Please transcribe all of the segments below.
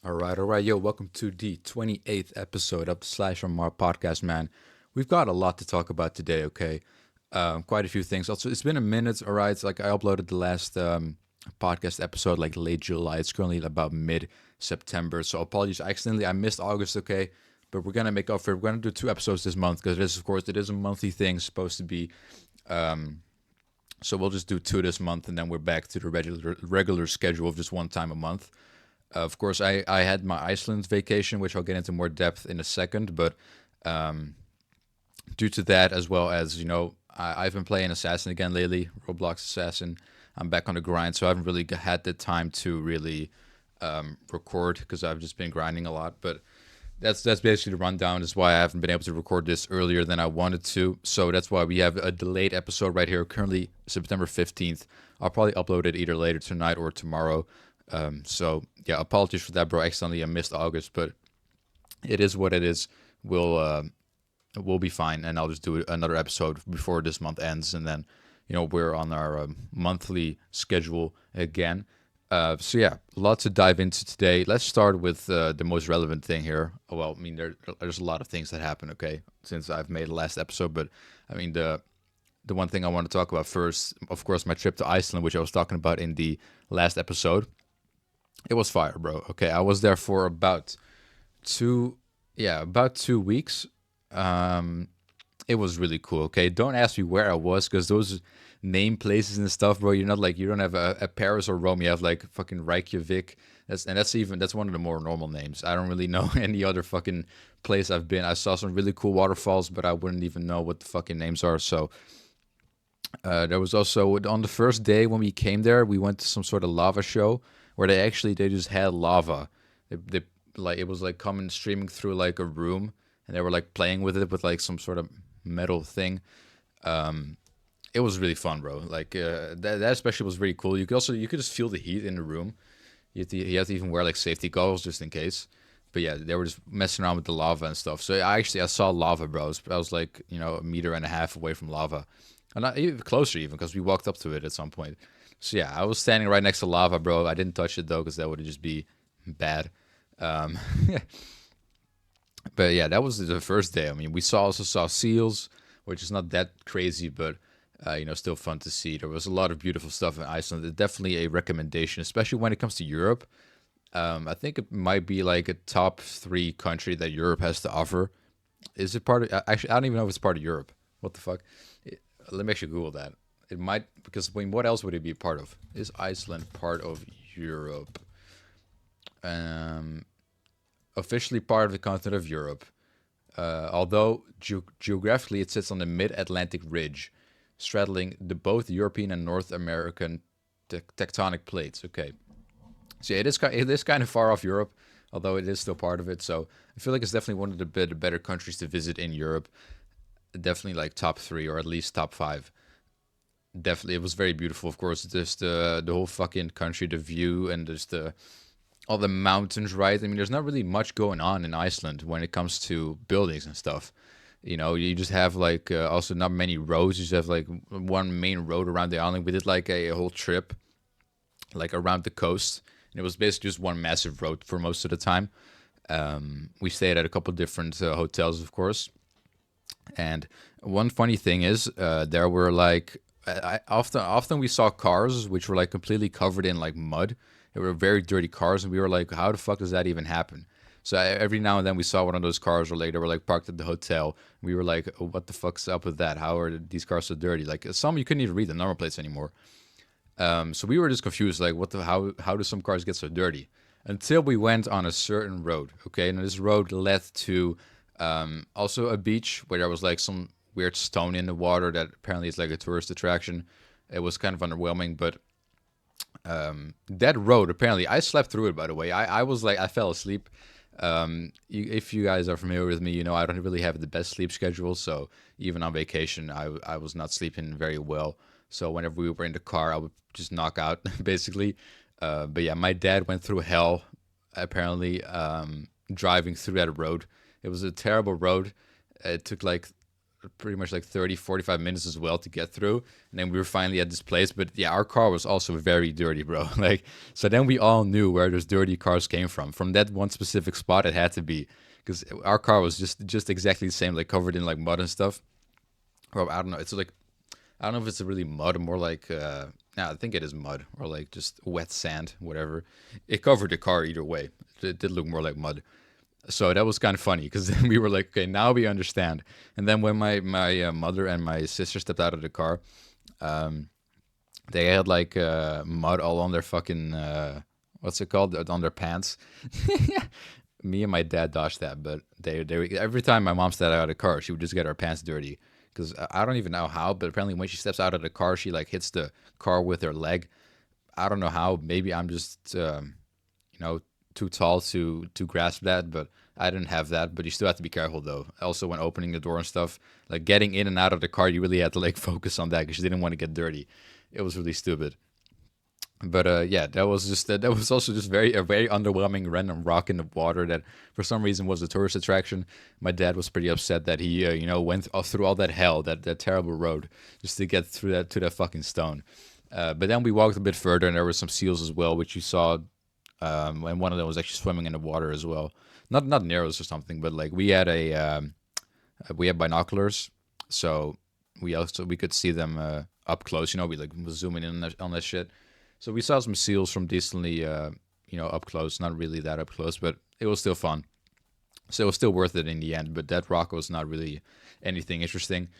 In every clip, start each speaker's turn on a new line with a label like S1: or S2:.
S1: All right, yo, welcome to the 28th episode of the SlashMMR podcast, man. We've got a lot to talk about today, okay? Quite a few things. Also, it's been a minute, all right? It's like I uploaded the last podcast episode like late July. It's currently about mid-September, so apologies. I missed August, okay? But we're going to make up for it. We're going to do 2 episodes this month because it is a monthly thing, supposed to be. So we'll just do 2 this month, and then we're back to the regular schedule of just one time a month. Of course, I had my Iceland vacation, which I'll get into more depth in a second. But due to that, as well as, I've been playing Assassin again lately, Roblox Assassin. I'm back on the grind, so I haven't really had the time to really record because I've just been grinding a lot. But that's basically the rundown. That's why I haven't been able to record this earlier than I wanted to. So that's why we have a delayed episode right here, currently September 15th. I'll probably upload it either later tonight or tomorrow. So yeah, apologies for that, bro. Accidentally I missed August, but it is what it is. We'll be fine, and I'll just do another episode before this month ends, and then we're on our monthly schedule again. So yeah, a lot to dive into today. Let's start with the most relevant thing here. Well, I mean, there's a lot of things that happen, okay, since I've made the last episode, but I mean the one thing I want to talk about first, of course, my trip to Iceland, which I was talking about in the last episode. It was fire, bro. Okay, I was there for about 2 weeks. It was really cool. Okay, don't ask me where I was because those name places and stuff, bro. You don't have a Paris or Rome. You have like fucking Reykjavik. That's one of the more normal names. I don't really know any other fucking place I've been. I saw some really cool waterfalls, but I wouldn't even know what the fucking names are. So there was also on the first day when we came there, we went to some sort of lava show where they just had lava. They like it was like coming streaming through like a room, and they were like playing with it with like some sort of metal thing. It was really fun, bro. Like that especially was really cool. You could just feel the heat in the room. You have to even wear like safety goggles just in case. But yeah, they were just messing around with the lava and stuff. So I saw lava, bro. I was like a meter and a half away from lava, and not even closer even because we walked up to it at some point. So yeah, I was standing right next to lava, bro. I didn't touch it though because that would just be bad. Um, but yeah, that was the first day. I mean, we also saw seals, which is not that crazy, but still fun to see. There was a lot of beautiful stuff in Iceland. It's definitely a recommendation, especially when it comes to Europe. I think it might be like a top 3 country that Europe has to offer. Is it part of? Actually, I don't even know if it's part of Europe. What the fuck? Let me actually Google that. It might, because I mean, what else would it be part of? Is Iceland part of Europe? Officially part of the continent of Europe, although geographically it sits on the mid-Atlantic ridge, straddling both European and North American tectonic plates. Okay, so yeah, it is kind of far off Europe, although it is still part of it. So I feel like it's definitely one of the better countries to visit in Europe. Definitely like top 3 or at least top 5. Definitely, it was very beautiful. Of course, just the whole fucking country, the view, and just all the mountains. Right? I mean, there's not really much going on in Iceland when it comes to buildings and stuff. You just have like also not many roads. You just have like one main road around the island. We did like a whole trip, like around the coast, and it was basically just one massive road for most of the time. We stayed at a couple different hotels, of course. And one funny thing is, there were like often we saw cars which were like completely covered in like mud. They were very dirty cars, and we were like, how the fuck does that even happen? So every now and then we saw one of those cars, or like they were like parked at the hotel. We were like, oh, what the fuck's up with that? How are these cars so dirty? Like some you couldn't even read the number plates anymore. So we were just confused, like how do some cars get so dirty? Until we went on a certain road, okay, and this road led to also a beach where there was like some weird stone in the water that apparently is like a tourist attraction. It was kind of underwhelming, but that road, apparently I slept through it, by the way. I was like, I fell asleep. If you guys are familiar with me, I don't really have the best sleep schedule, so even on vacation I was not sleeping very well. So whenever we were in the car, I would just knock out basically. But yeah, my dad went through hell apparently, driving through that road. It was a terrible road. It took like pretty much like 30, 45 minutes as well to get through. And then we were finally at this place. But yeah, our car was also very dirty, bro. Like, so then we all knew where those dirty cars came from. From that one specific spot, it had to be. Because our car was just exactly the same, like covered in like mud and stuff. Or I don't know. It's like, I don't know if it's really mud, more like, I think it is mud or like just wet sand, whatever. It covered the car either way. It did look more like mud. So that was kind of funny because then we were like, okay, now we understand. And then when my mother and my sister stepped out of the car, they had like mud all on their fucking what's it called, on their pants. Me and my dad dodged that, but they every time my mom stepped out of the car, she would just get her pants dirty. Because I don't even know how, but apparently when she steps out of the car, she like hits the car with her leg. I don't know how. Maybe I'm just too tall to grasp that, but I didn't have that. But you still have to be careful though. Also, when opening the door and stuff, like getting in and out of the car, you really had to like focus on that because you didn't want to get dirty. It was really stupid. But yeah, that was just that was also just a very underwhelming random rock in the water that for some reason was a tourist attraction. My dad was pretty upset that he went through all that hell, that terrible road, just to get through that to that fucking stone. But then we walked a bit further and there were some seals as well, which you saw, and one of them was actually swimming in the water as well. Not near us or something, but like we had binoculars, so we could see them up close. We like was zooming in on that shit. So we saw some seals from decently, up close. Not really that up close, but it was still fun. So it was still worth it in the end. But that rock was not really anything interesting.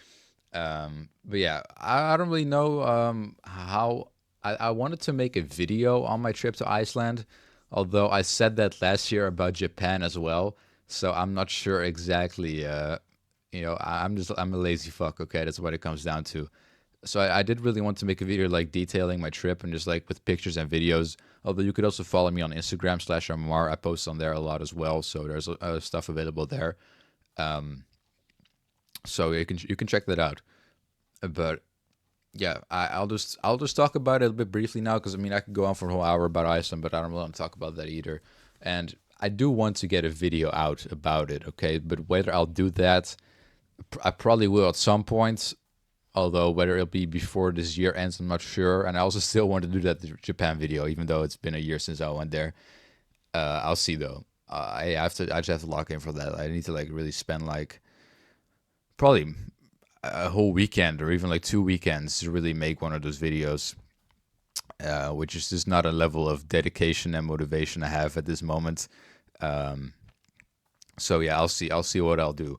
S1: But yeah, I don't really know how. I wanted to make a video on my trip to Iceland, although I said that last year about Japan as well. So I'm not sure exactly. I'm a lazy fuck. Okay, that's what it comes down to. So I did really want to make a video like detailing my trip and just like with pictures and videos. Although you could also follow me on Instagram /MMR. I post on there a lot as well. So there's stuff available there. So you can check that out. But yeah, I'll just talk about it a bit briefly now because I mean I could go on for a whole hour about Iceland, but I don't want to talk about that either. And I do want to get a video out about it. Okay, but whether I'll do that, I probably will at some point. Although whether it'll be before this year ends, I'm not sure. And I also still want to do that Japan video, even though it's been a year since I went there. I'll see though. I just have to lock in for that. I need to like really spend like probably a whole weekend or even like 2 weekends to really make one of those videos. Which is just not a level of dedication and motivation I have at this moment. So yeah, I'll see what I'll do.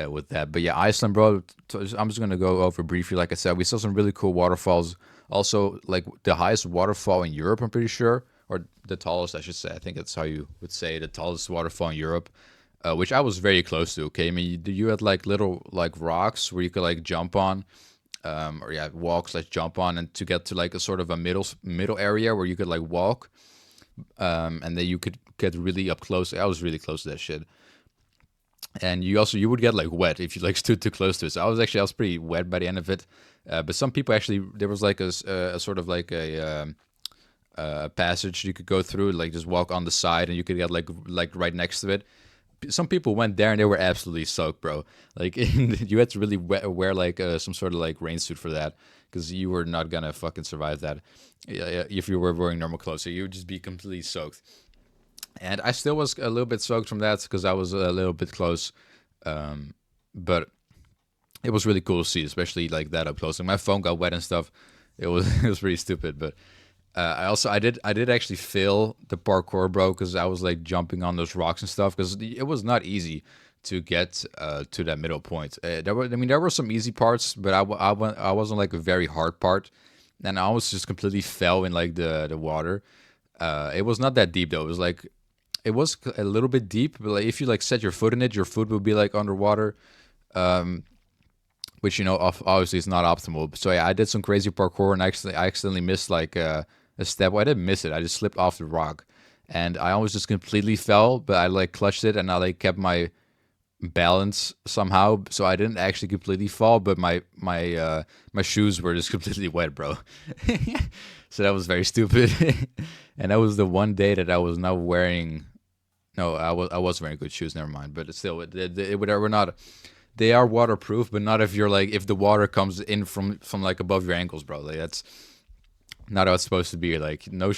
S1: With that. But yeah, Iceland, bro, I'm just gonna go over briefly. Like I said, we saw some really cool waterfalls. Also, like the highest waterfall in Europe, I'm pretty sure, or the tallest, I should say. I think that's how you would say the tallest waterfall in Europe, which I was very close to. Okay, I mean, you had like little like rocks where you could like jump on, or yeah, walk / jump on, and to get to like a sort of a middle area where you could like walk, and then you could get really up close. I was really close to that shit. And you would get like wet if you like stood too close to it. So I was pretty wet by the end of it. But some people actually, there was like a sort of like a passage you could go through, like just walk on the side, and you could get like right next to it. Some people went there and they were absolutely soaked, bro. Like you had to really wear like some sort of like rain suit for that because you were not gonna fucking survive that if you were wearing normal clothes. So you would just be completely soaked. And I still was a little bit soaked from that because I was a little bit close. But it was really cool to see, especially like that up close. Like my phone got wet and stuff. It was it was pretty stupid. But I did actually fail the parkour, bro, because I was like jumping on those rocks and stuff because it was not easy to get to that middle point. There were some easy parts, but I wasn't like a very hard part, and I almost just completely fell in like the water. It was not that deep though. It was a little bit deep, but like if you like set your foot in it, your foot would be like underwater, which obviously is not optimal. So yeah, I did some crazy parkour and I accidentally missed like a step. Well, I didn't miss it. I just slipped off the rock, and I almost just completely fell. But I like clutched it and I like kept my balance somehow, so I didn't actually completely fall. But my shoes were just completely wet, bro. So that was very stupid. And that was the one day that I was not wearing. No, I was wearing good shoes. Never mind. But still, they were not they are waterproof, but not if you're like if the water comes in from like above your ankles, bro. Like that's not how it's supposed to be. Like no,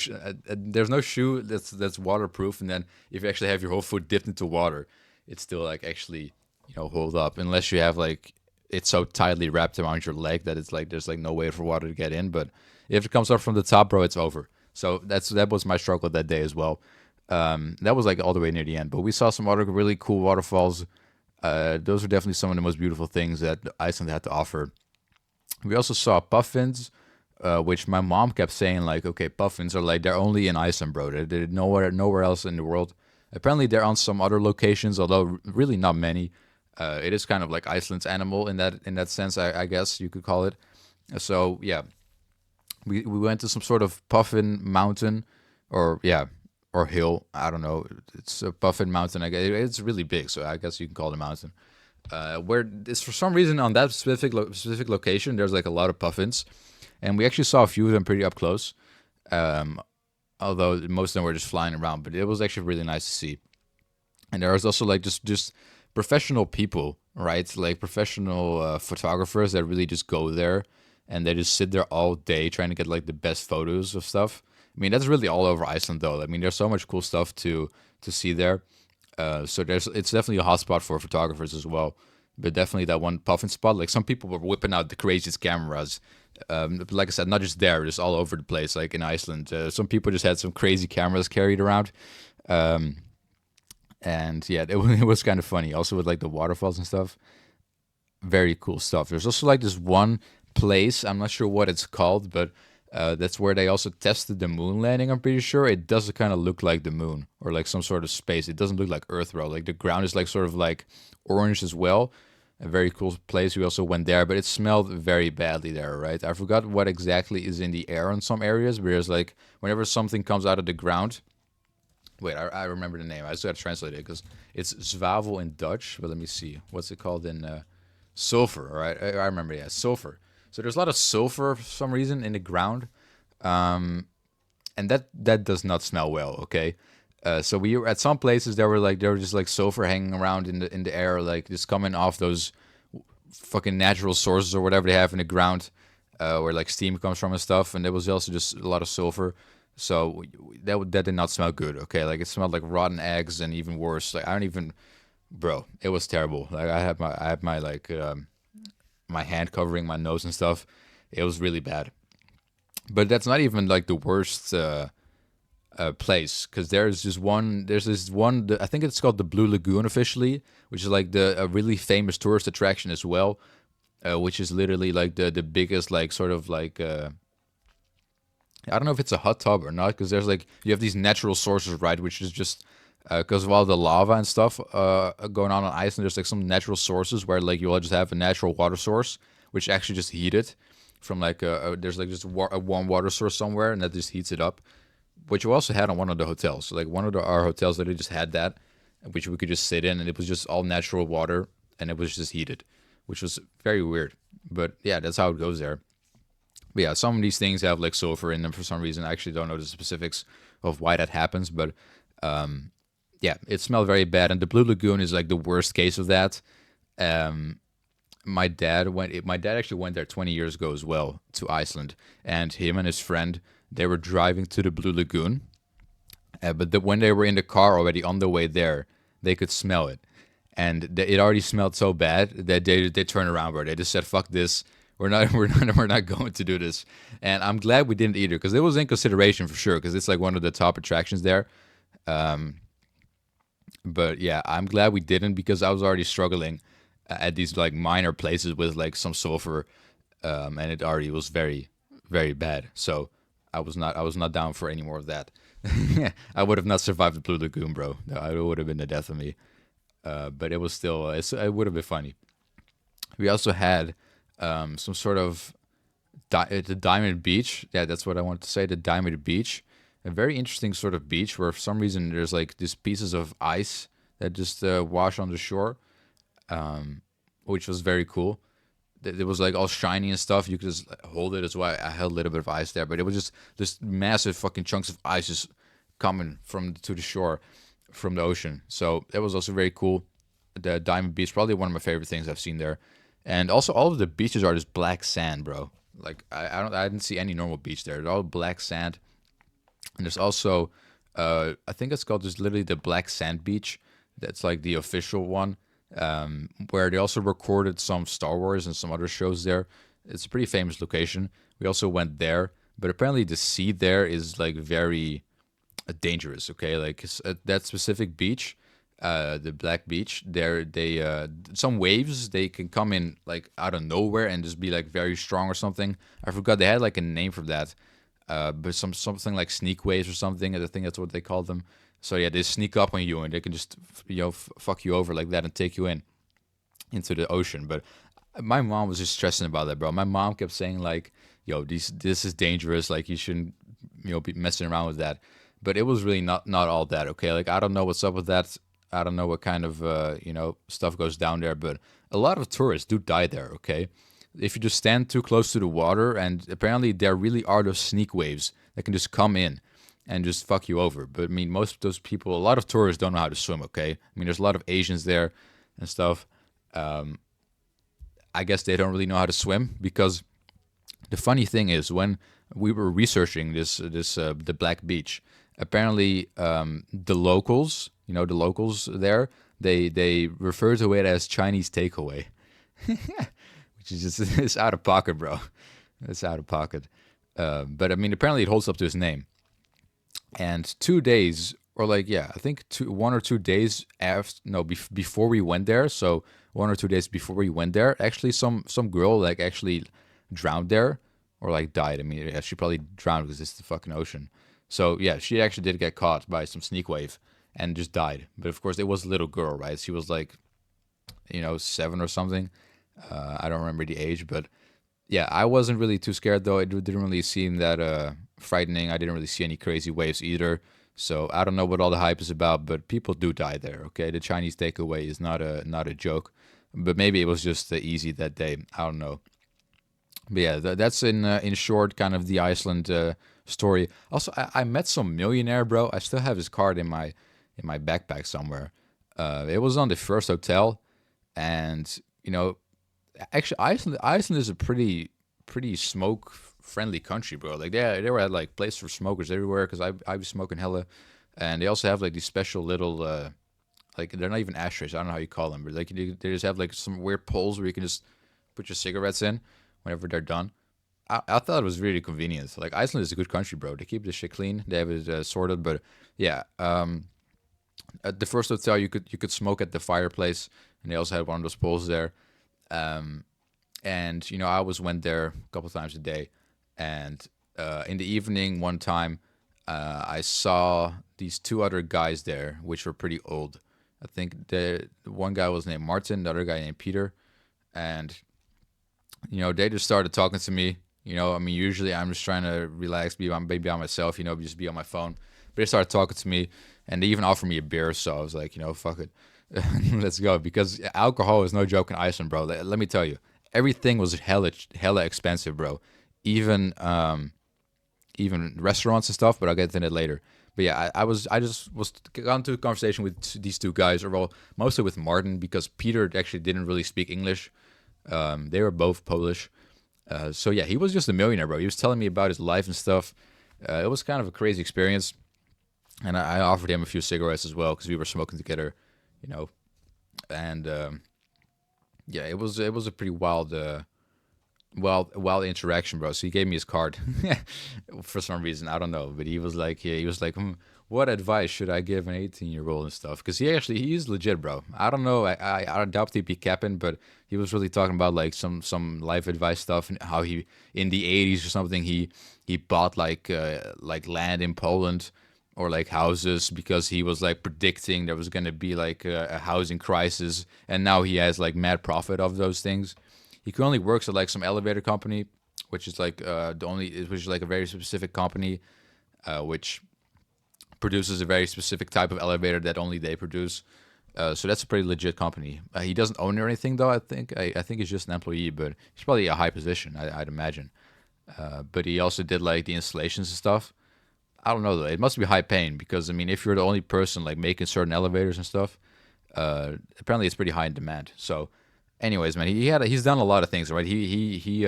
S1: there's no shoe that's waterproof, and then if you actually have your whole foot dipped into water, it's still like actually hold up unless you have like it's so tightly wrapped around your leg that it's like there's like no way for water to get in. But if it comes up from the top, bro, it's over. So that was my struggle that day as well. That was like all the way near the end. But we saw some other really cool waterfalls. Those are definitely some of the most beautiful things that Iceland had to offer. We also saw puffins, which my mom kept saying like, okay, puffins are like they're only in Iceland, bro. They're nowhere else in the world. Apparently, they're on some other locations, although really not many. It is kind of like Iceland's animal in that sense, I guess you could call it. So yeah, we went to some sort of puffin mountain, or yeah, or hill. I don't know. It's a puffin mountain. I guess it's really big, so I guess you can call it a mountain. Where it's for some reason on that specific location, there's like a lot of puffins, and we actually saw a few of them pretty up close. Um, Although most of them were just flying around, but it was actually really nice to see. And there was also like just professional people, right? Like professional photographers that really just go there and they just sit there all day trying to get like the best photos of stuff. I mean, that's really all over Iceland, though. I mean, there's so much cool stuff to see there. So it's definitely a hotspot for photographers as well. But definitely that one puffin spot, like some people were whipping out the craziest cameras. But like I said, not just there, just all over the place. Like in Iceland, some people just had some crazy cameras carried around. And yeah, it was kind of funny. Also with like the waterfalls and stuff. Very cool stuff. There's also like this one place, I'm not sure what it's called, but that's where they also tested the moon landing. I'm pretty sure it does kind of look like the moon or like some sort of space. It doesn't look like Earth, bro. Like the ground is like sort of like orange as well. A very cool place. We also went there, but it smelled very badly there, right? I forgot what exactly is in the air in some areas, but there's like whenever something comes out of the ground. Wait, I remember the name. I just got to translate it because it's zwavel in Dutch. But let me see. What's it called in sulfur? All right, I remember. Yeah, sulfur. So there's a lot of sulfur for some reason in the ground, and that does not smell well. Okay, so we were at some places there were just like sulfur hanging around in the air, like just coming off those fucking natural sources or whatever they have in the ground, where like steam comes from and stuff. And there was also just a lot of sulfur, so that did not smell good. Okay, like it smelled like rotten eggs and even worse. Like I don't even, bro, it was terrible. Like I had my like my hand covering my nose and stuff. It was really bad. But that's not even like the worst place, because there's this one. I think it's called the Blue Lagoon officially, which is like a really famous tourist attraction as well, which is literally like the biggest like sort of like I don't know if it's a hot tub or not, because there's like you have these natural sources, right, which is just because of all the lava and stuff going on Iceland. There's like some natural sources where like you all just have a natural water source, which actually just heated from like there's like just a warm water source somewhere, and that just heats it up. Which we also had on one of the hotels. So like one of our hotels literally just had that, which we could just sit in, and it was just all natural water, and it was just heated, which was very weird. But yeah, that's how it goes there. But yeah, some of these things have like sulfur in them for some reason. I actually don't know the specifics of why that happens, but yeah, it smelled very bad. And the Blue Lagoon is like the worst case of that. My dad actually went there 20 years ago as well to Iceland, and him and his friend, they were driving to the Blue Lagoon, but when they were in the car already on the way there, they could smell it, and it already smelled so bad that they turned around, bro. They just said, "Fuck this, we're not going to do this." And I'm glad we didn't either, because it was in consideration for sure, because it's like one of the top attractions there. But yeah, I'm glad we didn't, because I was already struggling at these like minor places with like some sulfur, and it already was very, very bad. So I was not down for any more of that. I would have not survived the Blue Lagoon, bro. It would have been the death of me. But it was still, it would have been funny. We also had some sort of the Diamond Beach. Yeah, that's what I wanted to say. The Diamond Beach, a very interesting sort of beach where for some reason there's like these pieces of ice that just wash on the shore, which was very cool. It was like all shiny and stuff. You could just hold it as well. I held a little bit of ice there, but it was just this massive fucking chunks of ice just coming to the shore from the ocean. So that was also very cool. the Diamond Beach, probably one of my favorite things I've seen there. And also, all of the beaches are just black sand, bro. Like I didn't see any normal beach there. They're all black sand. And there's also, I think it's called just literally the Black Sand Beach. That's like the official one, where they also recorded some Star Wars and some other shows there. It's a pretty famous location. We also went there, but apparently the sea there is like very dangerous. Okay, like that specific beach, the Black Beach. There, they some waves they can come in like out of nowhere and just be like very strong or something. I forgot they had like a name for that, but something like sneak waves or something. I think that's what they call them. So yeah, they sneak up on you and they can just fuck you over like that and take you into the ocean. But my mom was just stressing about that, bro. My mom kept saying like, "Yo, this is dangerous. Like you shouldn't, be messing around with that." But it was really not all that. Okay, like I don't know what's up with that. I don't know what kind of stuff goes down there, but a lot of tourists do die there. Okay, if you just stand too close to the water, and apparently there really are those sneak waves that can just come in and just fuck you over. But I mean, most of those people, a lot of tourists don't know how to swim. Okay, I mean, there's a lot of Asians there and stuff. I guess they don't really know how to swim because the funny thing is when we were researching this the Black Beach, apparently the locals, the locals there, they refer to it as Chinese takeaway, which is just it's out of pocket, bro. It's out of pocket. But I mean, apparently it holds up to its name. And 2 days, or like I think 1 or 2 days after, no, before we went there. So 1 or 2 days before we went there, actually some girl like actually drowned there or like died. I mean, yeah, she probably drowned because it's the fucking ocean. So yeah, she actually did get caught by some sneak wave and just died. But of course, it was a little girl, right? She was like, 7 or something. I don't remember the age, but yeah, I wasn't really too scared though. It didn't really seem that frightening. I didn't really see any crazy waves either. So I don't know what all the hype is about, but people do die there. Okay, the Chinese takeaway is not a joke, but maybe it was just easy that day. I don't know. But yeah, that's in short kind of the Iceland story. Also, I met some millionaire, bro. I still have his card in my backpack somewhere. It was on the first hotel, and actually Iceland is a pretty smoke friendly country, bro. Like they were at like place for smokers everywhere because I was smoking hella, and they also have like these special little like they're not even ashtrays. I don't know how you call them, but like they just have like some weird poles where you can just put your cigarettes in whenever they're done. I thought it was really convenient. Like Iceland is a good country, bro. They keep the shit clean. They have it sorted, but yeah. At the first hotel, you could smoke at the fireplace, and they also had one of those poles there. And I always went there a couple times a day, and in the evening one time, I saw these two other guys there, which were pretty old. I think the one guy was named Martin, the other guy named Peter, and they just started talking to me. I mean, usually I'm just trying to relax, be by myself, just be on my phone. But they started talking to me, and they even offered me a beer. So I was like, fuck it, let's go. Because alcohol is no joke in Iceland, bro. Let me tell you, everything was hella expensive, bro. Even restaurants and stuff. But I'll get into that later. But yeah, I just was got into a conversation with these two guys, or well, mostly with Martin because Peter actually didn't really speak English. They were both Polish. So yeah, he was just a millionaire, bro. He was telling me about his life and stuff. It was kind of a crazy experience, and I offered him a few cigarettes as well because we were smoking together, And yeah, it was a pretty wild interaction, bro. So he gave me his card for some reason. I don't know, but he was like, what advice should I give an 18-year-old and stuff? Because he's legit, bro. I don't know. I doubt he'd be capping, but he was really talking about like some life advice stuff and how he in the 80s or something he bought like land in Poland or like houses because he was like predicting there was gonna be like a housing crisis, and now he has like mad profit of those things. He currently works at like some elevator company, which is like which is like a very specific company, which produces a very specific type of elevator that only they produce. So that's a pretty legit company. He doesn't own it or anything, though. I think he's just an employee, but he's probably a high position, I'd imagine. But he also did like the installations and stuff. I don't know though. It must be high paying because I mean, if you're the only person like making certain elevators and stuff, Apparently it's pretty high in demand. So, anyways, man, he's done a lot of things, right? He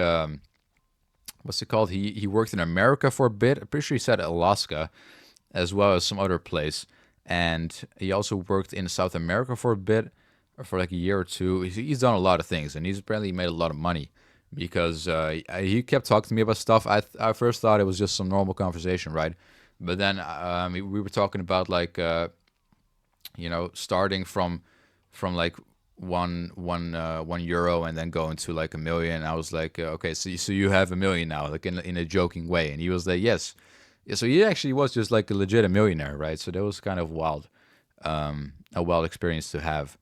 S1: what's it called? He worked in America for a bit. I'm pretty sure he said Alaska, as well as some other place. And he also worked in South America for a bit, or for like a year or two. He's done a lot of things, and he's apparently made a lot of money because he kept talking to me about stuff. I first thought it was just some normal conversation, right? But then we were talking about like starting from like €1 and then going to like a million. I was like, okay, so you have a million now, like in a joking way, and he was like, yes. Yeah, so he actually was just like a legit millionaire, right? So that was kind of wild, a wild experience to have.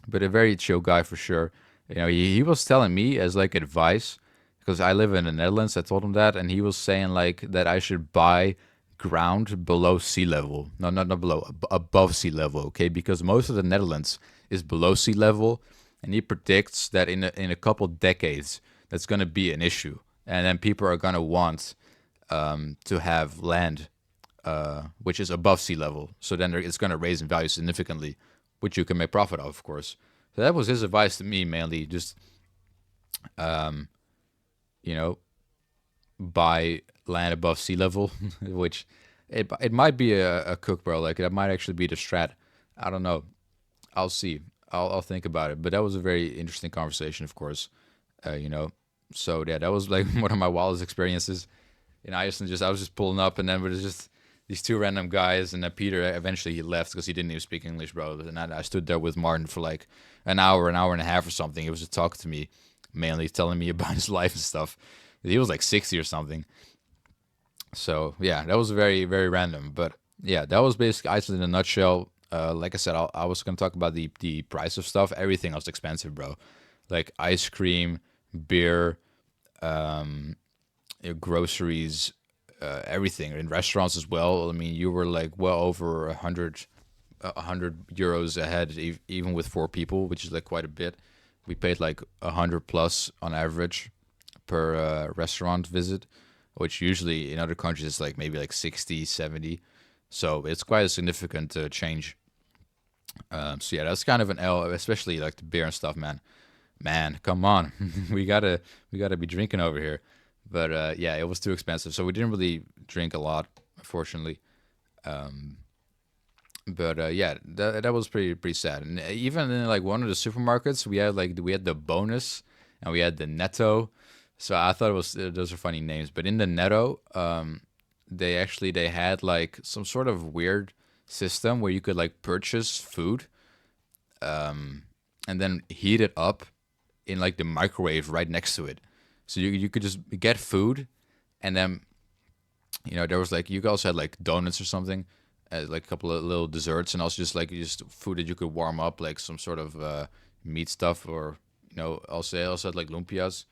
S1: But a very chill guy for sure. He was telling me as like advice because I live in the Netherlands. I told him that, and he was saying like that I should buy ground below sea level. No, not below, above sea level. Okay, because most of the Netherlands is below sea level, and he predicts that in a couple decades that's going to be an issue, and then people are going to want to have land which is above sea level. So then it's going to raise in value significantly, which you can make profit of course. So that was his advice to me, mainly just you know buy land above sea level, which it might be a cook, bro. Like that might actually be the strat. I don't know. I'll see. I'll think about it. But that was a very interesting conversation, of course. Uh, you know. So yeah, that was like one of my wildest experiences in Iceland. I was just pulling up, and then it was just these two random guys, and then Peter eventually he left because he didn't even speak English, bro. And I stood there with Martin for like an hour and a half or something. He was just talking to me, mainly telling me about his life and stuff. He was like 60 or something. So yeah, that was very very random, but yeah, that was basically Iceland in a nutshell. Like I said, I was gonna talk about the price of stuff. Everything was expensive, bro. Like ice cream, beer, groceries, everything in restaurants as well. I mean, you were like well over €100 ahead, even with four people, which is like quite a bit. We paid like 100 plus on average per restaurant visit, which usually in other countries is like maybe like 60, 70. So it's quite a significant change. So yeah, that's kind of an L, especially like the beer and stuff, man. Man, come on, we gotta be drinking over here. But yeah, it was too expensive, so we didn't really drink a lot, unfortunately. But yeah, that was pretty sad. And even in like one of the supermarkets, we had the bonus and we had the netto. So I thought it was those are funny names. But in the netto, they had like some sort of weird system where you could like purchase food and then heat it up in like the microwave right next to it. So you could just get food, and then there was like you also had like donuts or something, like a couple of little desserts, and also just food that you could warm up, like some sort of meat stuff, or also had like lumpias.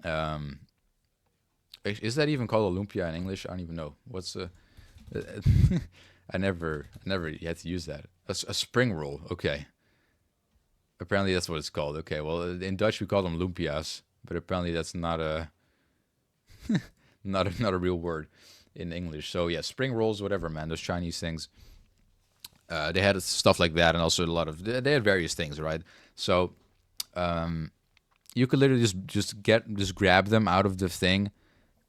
S1: Um, is that even called a lumpia in English? I don't even know. What's I never had to use that. A spring roll. Okay. Apparently that's what it's called. Okay. Well, in Dutch we call them lumpias, but apparently that's not a real word in English. So yeah, spring rolls, whatever, man. Those Chinese things. They had stuff like that, and also a lot of they had various things, right? So you could literally just grab them out of the thing.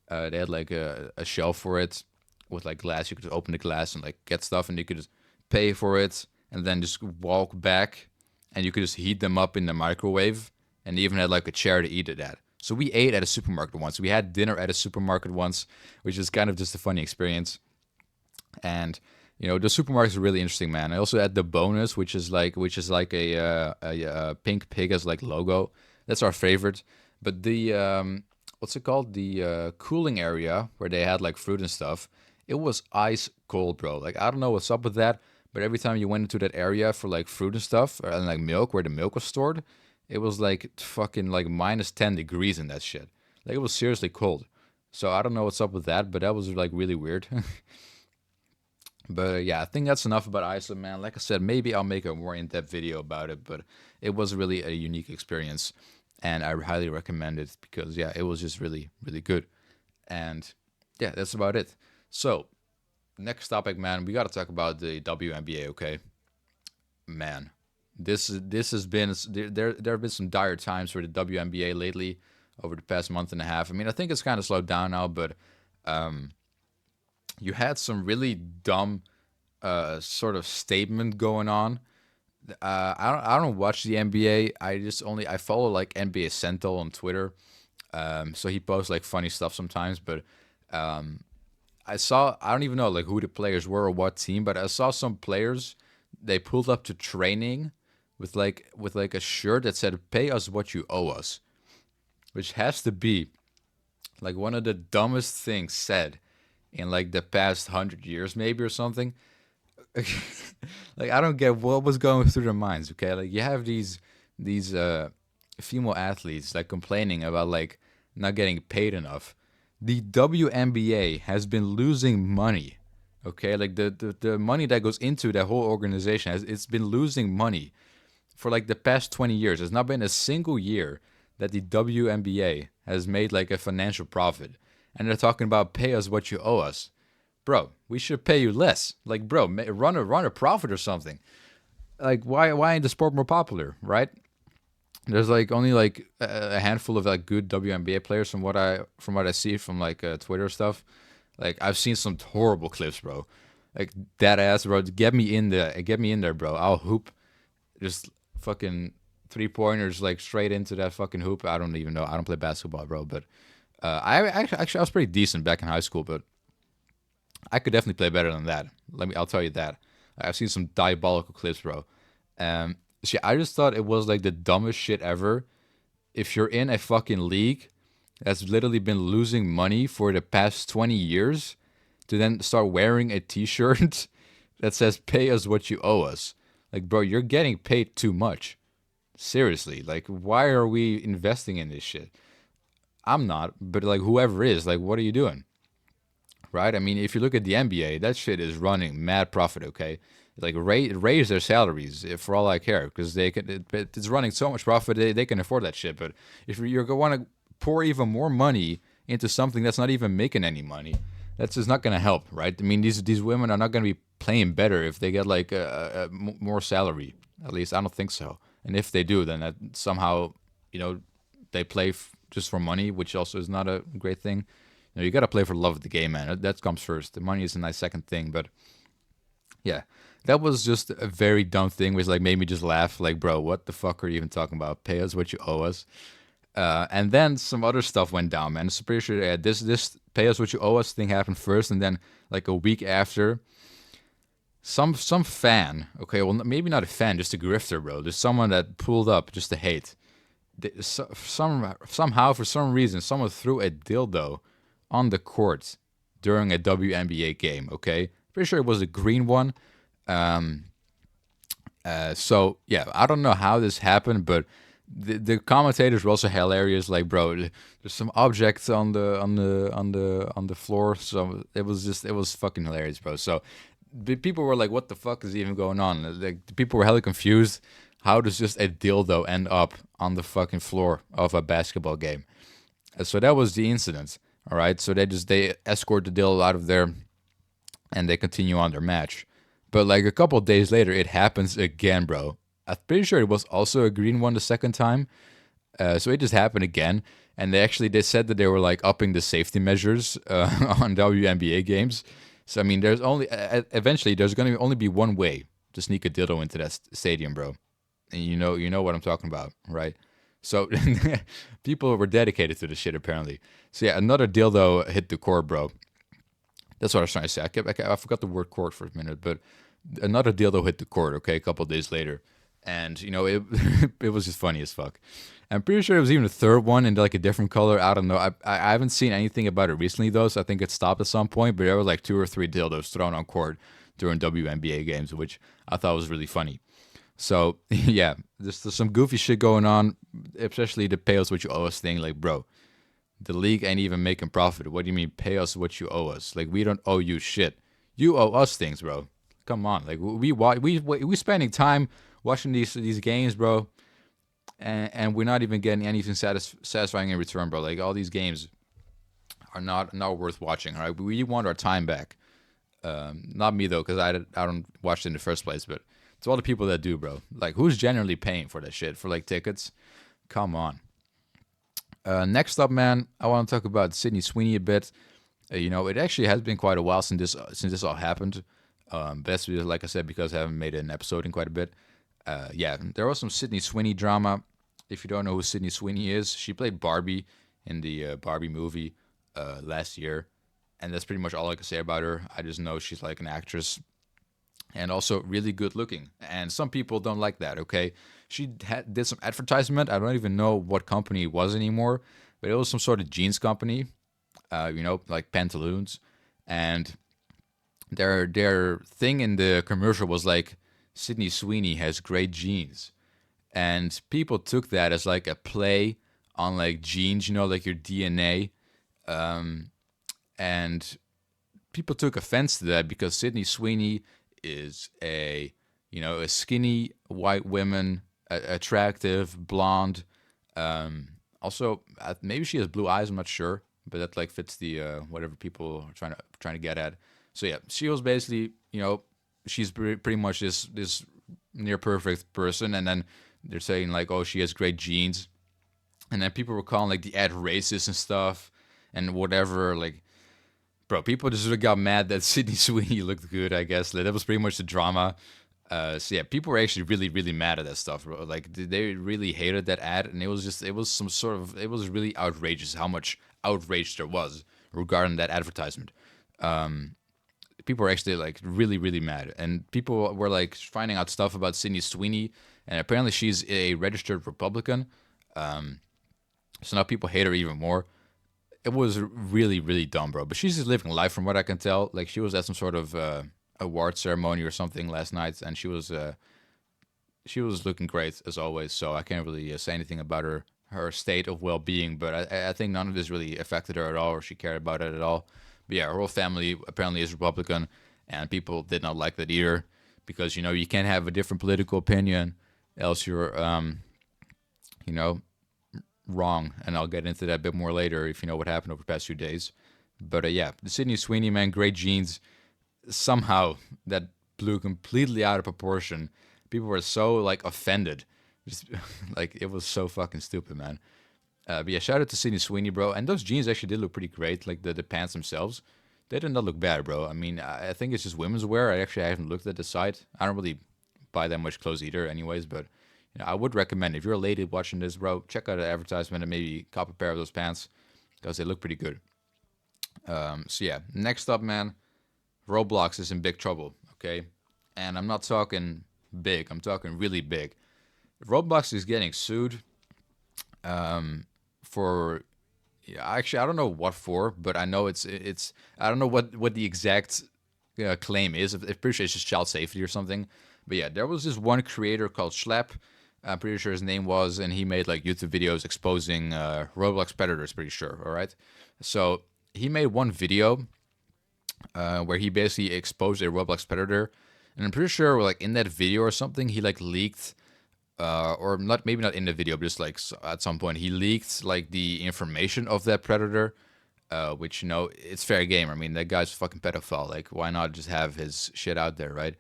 S1: They had like a shelf for it with like glass. You could just open the glass and like get stuff, and you could just pay for it, and then just walk back, and you could just heat them up in the microwave, and they even had like a chair to eat it at. So we ate at a supermarket once. We had dinner at a supermarket once, which is kind of just a funny experience. And the supermarkets are really interesting, man. I also had the bonus, which is like a pink pig as like logo. That's our favorite. But the what's it called? The cooling area where they had like fruit and stuff. It was ice cold, bro. Like I don't know what's up with that, but every time you went into that area for like fruit and stuff, and like milk, where the milk was stored, it was like fucking like minus 10 degrees in that shit. Like it was seriously cold. So I don't know what's up with that, but that was like really weird. But yeah, I think that's enough about Iceland, man. Like I said, maybe I'll make a more in-depth video about it, but it was really a unique experience, and I highly recommend it because yeah, it was just really really good. And yeah, that's about it. So next topic, man, we got to talk about the WNBA. Okay, man, this has been there have been some dire times for the WNBA lately over the past month and a half. I mean, I think it's kind of slowed down now, but you had some really dumb sort of statement going on. I don't watch the NBA. I follow like NBA Central on Twitter. So he posts like funny stuff sometimes, but I don't even know like who the players were or what team, but I saw some players, they pulled up to training with like a shirt that said "Pay us what you owe us," which has to be like one of the dumbest things said in like the past 100 years, maybe or something. Like I don't get what was going through their minds. Okay, like you have these female athletes like complaining about like not getting paid enough. The WNBA has been losing money. Okay, like the money that goes into that whole organization it's been losing money for like the past 20 years. There's not been a single year that the WNBA has made like a financial profit. And they're talking about pay us what you owe us. Bro, we should pay you less. Like, bro, run a profit or something. Like, why ain't the sport more popular, right? There's like only like a handful of like good WNBA players from what I see from like Twitter stuff. Like I've seen some horrible clips, bro. Like that ass, bro. Get me in there, bro. I'll hoop, just fucking 3 pointers like straight into that fucking hoop. I don't even know. I don't play basketball, bro. But I was pretty decent back in high school, but I could definitely play better than that. I'll tell you that. I've seen some diabolical clips, bro. See, I just thought it was like the dumbest shit ever. If you're in a fucking league that's literally been losing money for the past 20 years, to then start wearing a T-shirt that says "Pay us what you owe us," like, bro, you're getting paid too much. Seriously, like, why are we investing in this shit? I'm not, but like, whoever is, like, what are you doing? Right? I mean, if you look at the NBA, that shit is running mad profit. Okay, like raise their salaries for all I care, because it's running so much profit they can afford that shit. But if you're going to pour even more money into something that's not even making any money, that's just not going to help, right? I mean, these women are not going to be playing better if they get like more salary. At least I don't think so. And if they do, then that somehow, they play just for money, which also is not a great thing. You got to play for the love of the game, man. That comes first. The money is a nice second thing, but yeah, that was just a very dumb thing, which like made me just laugh. Like, bro, what the fuck are you even talking about? Pay us what you owe us. And then some other stuff went down, man. I'm pretty sure this pay us what you owe us thing happened first, and then like a week after, some fan, okay, well maybe not a fan, just a grifter, bro. There's someone that pulled up just to hate. Somehow for some reason, someone threw a dildo on the court during a WNBA game. Okay, pretty sure it was a green one. So yeah, I don't know how this happened, but the commentators were also hilarious. Like, bro, there's some objects on the floor, so it was fucking hilarious, bro. So people were like, "What the fuck is even going on?" Like, people were hella confused. How does just a dildo end up on the fucking floor of a basketball game? So that was the incident. All right, so they escort the dildo out of there, and they continue on their match. But like a couple of days later, it happens again, bro. I'm pretty sure it was also a green one the second time. So it just happened again, and they said that they were like upping the safety measures on WNBA games. So I mean, there's only eventually there's gonna only be one way to sneak a dildo into that stadium, bro. And you know what I'm talking about, right? So people were dedicated to the shit apparently. So yeah, another dildo hit the court, bro. That's what I was trying to say. I forgot the word court for a minute, but another dildo hit the court. Okay, a couple of days later, and it it was just funny as fuck. I'm pretty sure it was even a third one in like a different color. I don't know. I haven't seen anything about it recently though, so I think it stopped at some point. But there were like 2 or 3 dildos thrown on court during WNBA games, which I thought was really funny. So yeah, there's some goofy shit going on, especially the pay us what you owe us thing. Like, bro, the league ain't even making profit. What do you mean pay us what you owe us? Like, we don't owe you shit. You owe us things, bro. Come on, like we spending time watching these games, bro, and we're not even getting anything satisfying in return, bro. Like, all these games are not worth watching. All right, we want our time back. Not me though, because I don't watch it in the first place, but to all the people that do, bro. Like, who's generally paying for that shit for like tickets? Come on. Next up, man, I want to talk about Sydney Sweeney a bit. It actually has been quite a while since this all happened. That's because, like I said, because I haven't made an episode in quite a bit. Yeah, there was some Sydney Sweeney drama. If you don't know who Sydney Sweeney is, she played Barbie in the Barbie movie last year, and that's pretty much all I can say about her. I just know she's like an actress and also really good looking. And some people don't like that, okay? She did some advertisement. I don't even know what company it was anymore, but it was some sort of jeans company, like pantaloons. And their thing in the commercial was like, Sydney Sweeney has great jeans. And people took that as like a play on like genes, like your DNA. And people took offense to that because Sydney Sweeney is a skinny white woman, attractive, blonde. Also, maybe she has blue eyes. I'm not sure, but that like fits the whatever people are trying to get at. So yeah, she was basically, she's pretty much this near perfect person, and then they're saying like, oh, she has great genes, and then people were calling like the ad racist and stuff and whatever. Like, bro, people just sort of got mad that Sydney Sweeney looked good, I guess. Like, that was pretty much the drama. So yeah, people were actually really, really mad at that stuff, bro. Like, they really hated that ad, and it was really outrageous how much outrage there was regarding that advertisement. People were actually like really, really mad, and people were like finding out stuff about Sydney Sweeney, and apparently she's a registered Republican. So now people hate her even more. It was really, really dumb, bro. But she's just living life, from what I can tell. Like, she was at some sort of award ceremony or something last night, and she was looking great as always. So I can't really say anything about her state of well-being. But I think none of this really affected her at all, or she cared about it at all. But yeah, her whole family apparently is Republican, and people did not like that either, because you can't have a different political opinion, else you're wrong. And I'll get into that a bit more later if you know what happened over the past few days. But yeah, the Sydney Sweeney, man, great genes. Somehow that blew completely out of proportion. People were so like offended, just like it was so fucking stupid, man. But yeah, shout out to Sydney Sweeney, bro. And those jeans actually did look pretty great. Like the pants themselves, they did not look bad, bro. I mean, I think it's just women's wear. I haven't looked at the site. I don't really buy that much clothes either, anyways. But I would recommend, if you're a lady watching this, bro, check out the advertisement and maybe cop a pair of those pants, because they look pretty good. So yeah, next up, man, Roblox is in big trouble. Okay, and I'm not talking big. I'm talking really big. Roblox is getting sued. For actually, I don't know what for, but I know it's I don't know what the exact claim is. I'm pretty sure it's just child safety or something. But yeah, there was this one creator called Schlap. I'm pretty sure his name was, and he made like YouTube videos exposing Roblox predators. Pretty sure. All right, so he made one video where he basically exposed a Roblox predator, and I'm pretty sure like in that video or something, he like leaked. Or not, maybe not in the video, but just like at some point he leaked like the information of that predator, which it's fair game. I mean, that guy's a fucking pedophile. Like, why not just have his shit out there, right?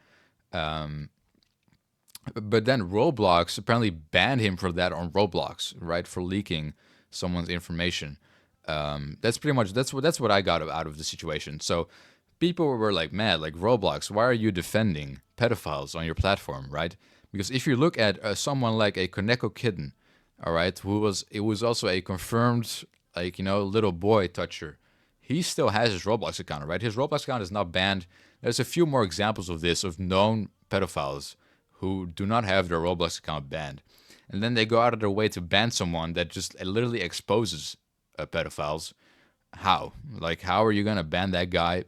S1: But then Roblox apparently banned him for that on Roblox, right, for leaking someone's information. That's pretty much that's what I got out of the situation. So people were like mad, like, Roblox, why are you defending pedophiles on your platform, right? Because if you look at someone like a Koneko Kitten, all right, it was also a confirmed, like, little boy toucher. He still has his Roblox account, right? His Roblox account is not banned. There's a few more examples of this, of known pedophiles who do not have their Roblox account banned. And then they go out of their way to ban someone that just literally exposes pedophiles. How? Like, how are you going to ban that guy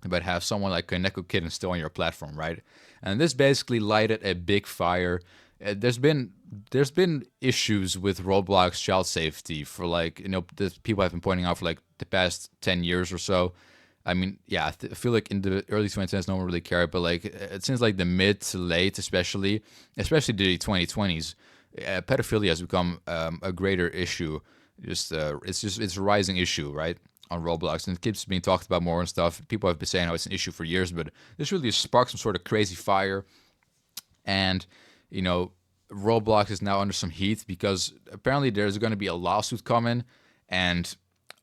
S1: but have someone like Koneko Kitten still on your platform, right? And this basically lighted a big fire. There's been issues with Roblox child safety for like, people have been pointing out for like the past 10 years or so. I mean, yeah, I feel like in the early 2010s, no one really cared, but like it seems like the mid to late, especially the 2020s, pedophilia has become a greater issue. It's a rising issue, right, on Roblox, and it keeps being talked about more and stuff. People have been saying how it's an issue for years, but this really sparked some sort of crazy fire. And, you know, Roblox is now under some heat because apparently there's going to be a lawsuit coming, and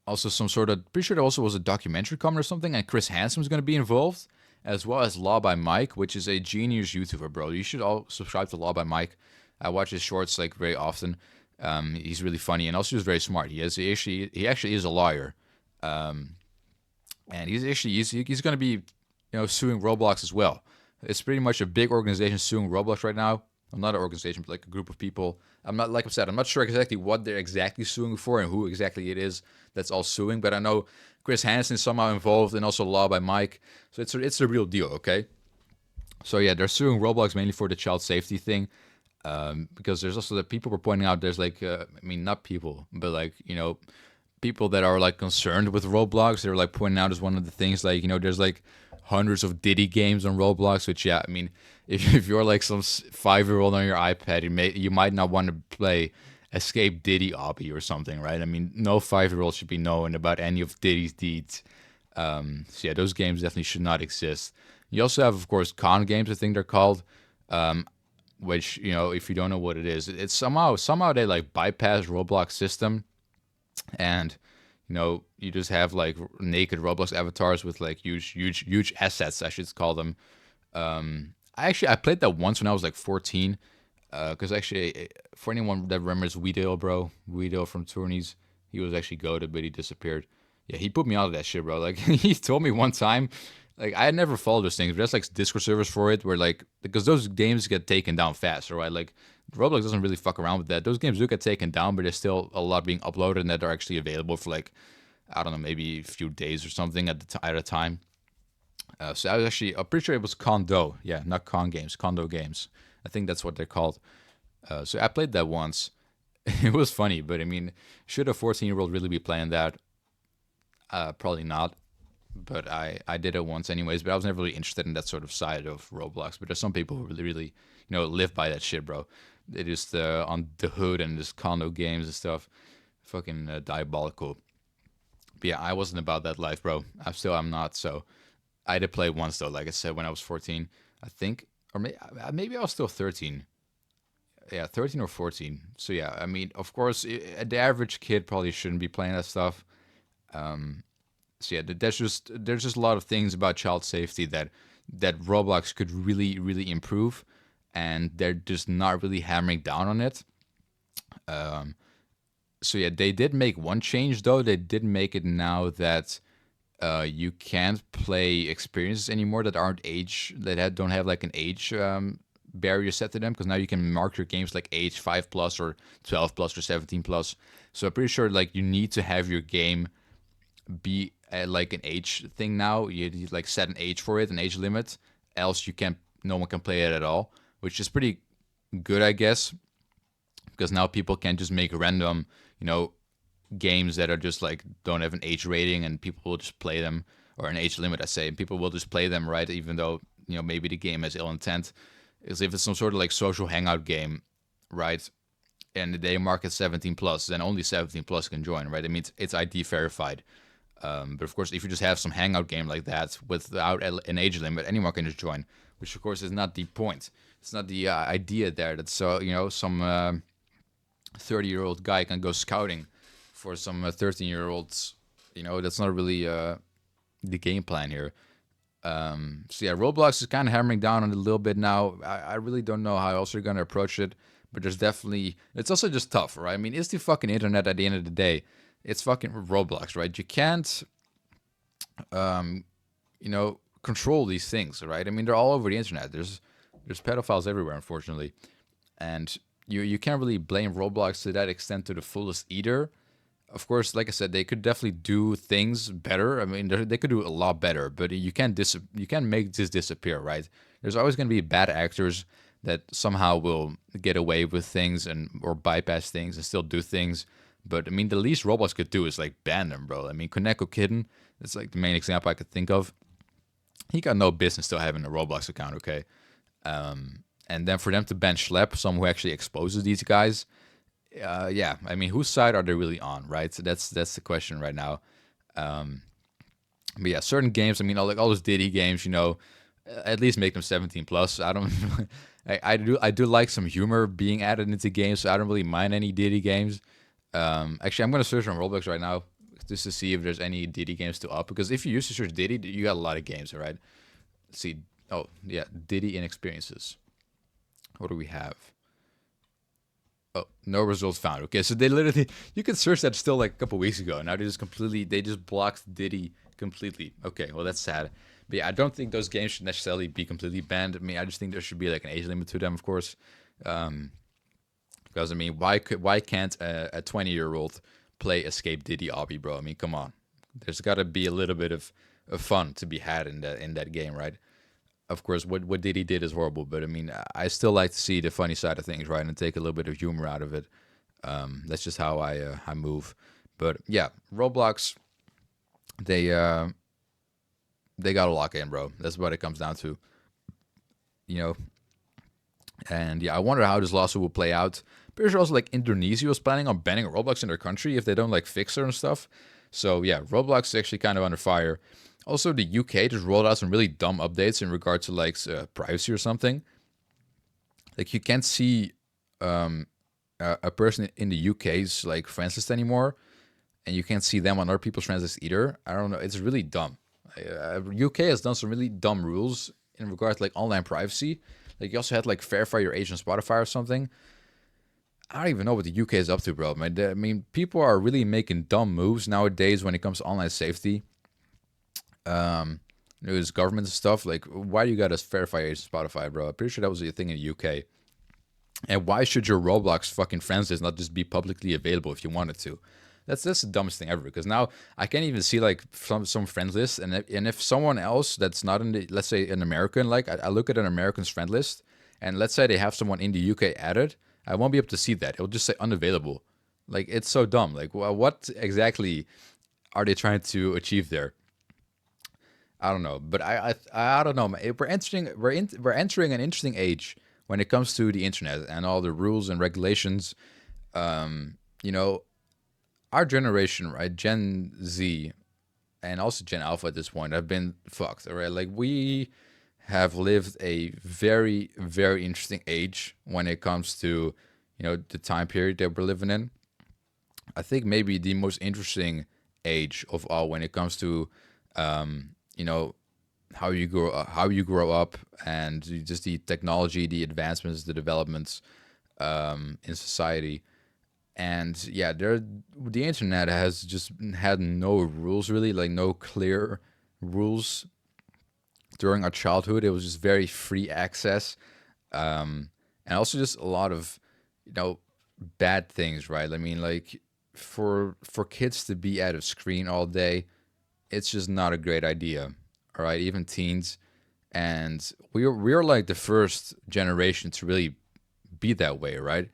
S1: also some sort of, pretty sure there also was a documentary coming or something, and Chris Hansom's going to be involved, as well as Law by Mike, which is a genius YouTuber, bro. You should all subscribe to Law by Mike. I watch his shorts like very often. He's really funny, and also he's very smart. He actually is a lawyer, and he's going to be, suing Roblox as well. It's pretty much a big organization suing Roblox right now. Well, not an organization, but like a group of people. I'm not, like I said, I'm not sure exactly what they're exactly suing for and who exactly it is that's all suing. But I know Chris Hansen is somehow involved, and also Law by Mike. So it's a real deal, okay? So yeah, they're suing Roblox mainly for the child safety thing. Because there's also the people were pointing out there's like, not people, but like, people that are like concerned with Roblox. They're like pointing out as one of the things, like, there's like hundreds of Diddy games on Roblox, which, yeah, I mean, if you're like some 5-year-old on your iPad, you might not want to play Escape Diddy Obby or something, right? I mean, no 5-year-old should be knowing about any of Diddy's deeds. So yeah, those games definitely should not exist. You also have, of course, con games, I think they're called. Which, if you don't know what it is, it's somehow they like bypass Roblox system, and you just have like naked Roblox avatars with like huge assets, I should call them. I played that once when I was like 14, because actually, for anyone that remembers Weedale from Tourneys, he was actually goated, but he disappeared. Yeah, he put me out of that shit, bro. Like, he told me one time, like, I had never followed those things, but there's like Discord servers for it, where like, because those games get taken down fast, right? Like, Roblox doesn't really fuck around with that. Those games do get taken down, but there's still a lot being uploaded and that are actually available for like, I don't know, maybe a few days or something at a time. So I was actually, I'm pretty sure it was Condo. Yeah, not Con Games, Condo Games. I think that's what they're called. So I played that once. It was funny, but I mean, should a 14-year-old really be playing that? Probably not. But I did it once anyways, but I was never really interested in that sort of side of Roblox. But there's some people who really, live by that shit, bro. They just on the hood and just condo games and stuff. Fucking diabolical. But yeah, I wasn't about that life, bro. I'm not, so I did play once though, like I said, when I was 14, I think. Or maybe I was still 13. Yeah, 13 or 14. So yeah, I mean, of course, the average kid probably shouldn't be playing that stuff. So yeah, there's just a lot of things about child safety that Roblox could really, really improve, and they're just not really hammering down on it. So yeah, they did make one change though. They did make it now that you can't play experiences anymore that don't have like an age barrier set to them, because now you can mark your games like age 5 plus or 12 plus or 17 plus. So I'm pretty sure like you need to have your game be like an age thing now. You like set an age for it, an age limit, else no one can play it at all, which is pretty good, I guess, because now people can just make random, games that are just like don't have an age rating, and people will just play them, or an age limit, I say, and people will just play them, right? Even though maybe the game has ill intent, is if it's some sort of like social hangout game, right? And they mark it 17 plus, then only 17 plus can join, right? I mean, it's ID verified. But of course, if you just have some hangout game like that without an age limit, anyone can just join, which of course is not the point. It's not the idea there that some 30-year-old guy can go scouting for some 13-year-olds. That's not really the game plan here. So yeah, Roblox is kind of hammering down on it a little bit now. I really don't know how else you're going to approach it, but it's also just tough, right? I mean, it's the fucking internet at the end of the day. It's fucking Roblox, right? You can't, control these things, right? I mean, they're all over the internet. There's pedophiles everywhere, unfortunately, and you can't really blame Roblox to that extent to the fullest either. Of course, like I said, they could definitely do things better. I mean, they could do a lot better, but you can't make this disappear, right? There's always going to be bad actors that somehow will get away with things or bypass things and still do things. But I mean, the least Roblox could do is like ban them, bro. I mean, Koneko Kitten, that's like the main example I could think of. He got no business still having a Roblox account, okay? And then for them to ban Schlep, someone who actually exposes these guys, yeah, I mean, whose side are they really on, right? So that's the question right now. But yeah, certain games, I mean, all those Diddy games, at least make them 17 plus. I don't I do like some humor being added into games, so I don't really mind any Diddy games. Actually, I'm gonna search on Roblox right now just to see if there's any Diddy games to up. Because if you used to search Diddy, you got a lot of games, all right? Let's see. Oh yeah, Diddy and experiences. What do we have? Oh, no results found. Okay, so they literally you could search that still like a couple weeks ago. Now they just blocked Diddy completely. Okay, well that's sad. But yeah, I don't think those games should necessarily be completely banned. I mean, I just think there should be like an age limit to them, of course. Because I mean, why can't a 20-year-old play Escape Diddy Obby, bro? I mean, come on. There's got to be a little bit of fun to be had in that game, right? Of course, what Diddy did is horrible, but I mean, I still like to see the funny side of things, right, and take a little bit of humor out of it. That's just how I move. But yeah, Roblox, they uh, they got to lock in, bro. That's what it comes down to, you know. And yeah, I wonder how this lawsuit will play out. Pretty sure also like Indonesia was planning on banning Roblox in their country if they don't like fix certain stuff. So yeah, Roblox is actually kind of under fire. Also, the UK just rolled out some really dumb updates in regard to like privacy or something. Like you can't see a person in the UK's like friends list anymore, and you can't see them on other people's friends list either. I don't know. It's really dumb. UK has done some really dumb rules in regard to like online privacy. Like you also had like verify your age on Spotify or something. I don't even know what the UK is up to, bro. I mean, people are really making dumb moves nowadays when it comes to online safety. There's government stuff. Like, why do you gotta verify your age on Spotify, bro? I'm pretty sure that was a thing in the UK. And why should your Roblox fucking friends list not just be publicly available if you wanted to? That's the dumbest thing ever. Because now I can't even see like some friends list, and if someone else that's not in the, let's say an American, like I look at an American's friend list, and let's say they have someone in the UK added, I won't be able to see that. It'll just say unavailable. Like it's so dumb. Like what exactly are they trying to achieve there? I don't know, but I don't know. We're entering an interesting age when it comes to the internet and all the rules and regulations. You know, our generation, right, Gen Z and also Gen Alpha at this point, have been fucked. All right, like we have lived a very very interesting age when it comes to the time period that we're living in. I think maybe the most interesting age of all when it comes to you know how you grow up and just the technology, the advancements, the developments in society. And yeah, the internet has just had no rules really, like no clear rules during our childhood. It was just very free access, and also just a lot of you know bad things, right? I mean, like for kids to be at a screen all day, it's just not a great idea. All right, even teens, and we're like the first generation to really be that way, right?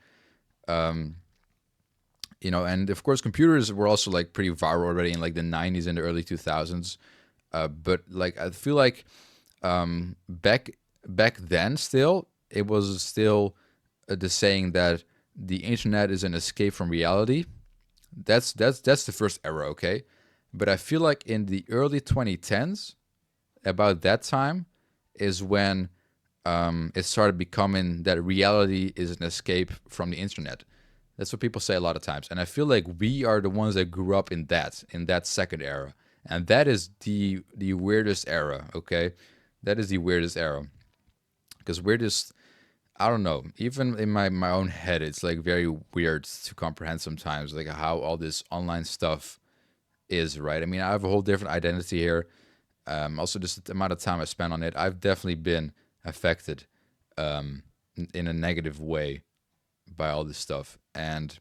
S1: And of course, computers were also like pretty viral already in like the '90s and the early 2000s. But like I feel like back then, still it was still the saying that the internet is an escape from reality. That's the first era, okay. But I feel like in the early 2010s, about that time, is when it started becoming that reality is an escape from the internet. That's what people say a lot of times, and I feel like we are the ones that grew up in that second era, and that is the weirdest era. Okay, that is the weirdest era because we're just I don't know. Even in my own head, it's like very weird to comprehend sometimes, like how all this online stuff is, right? I mean, I have a whole different identity here. Also, just the amount of time I spent on it, I've definitely been affected in a negative way by all this stuff. And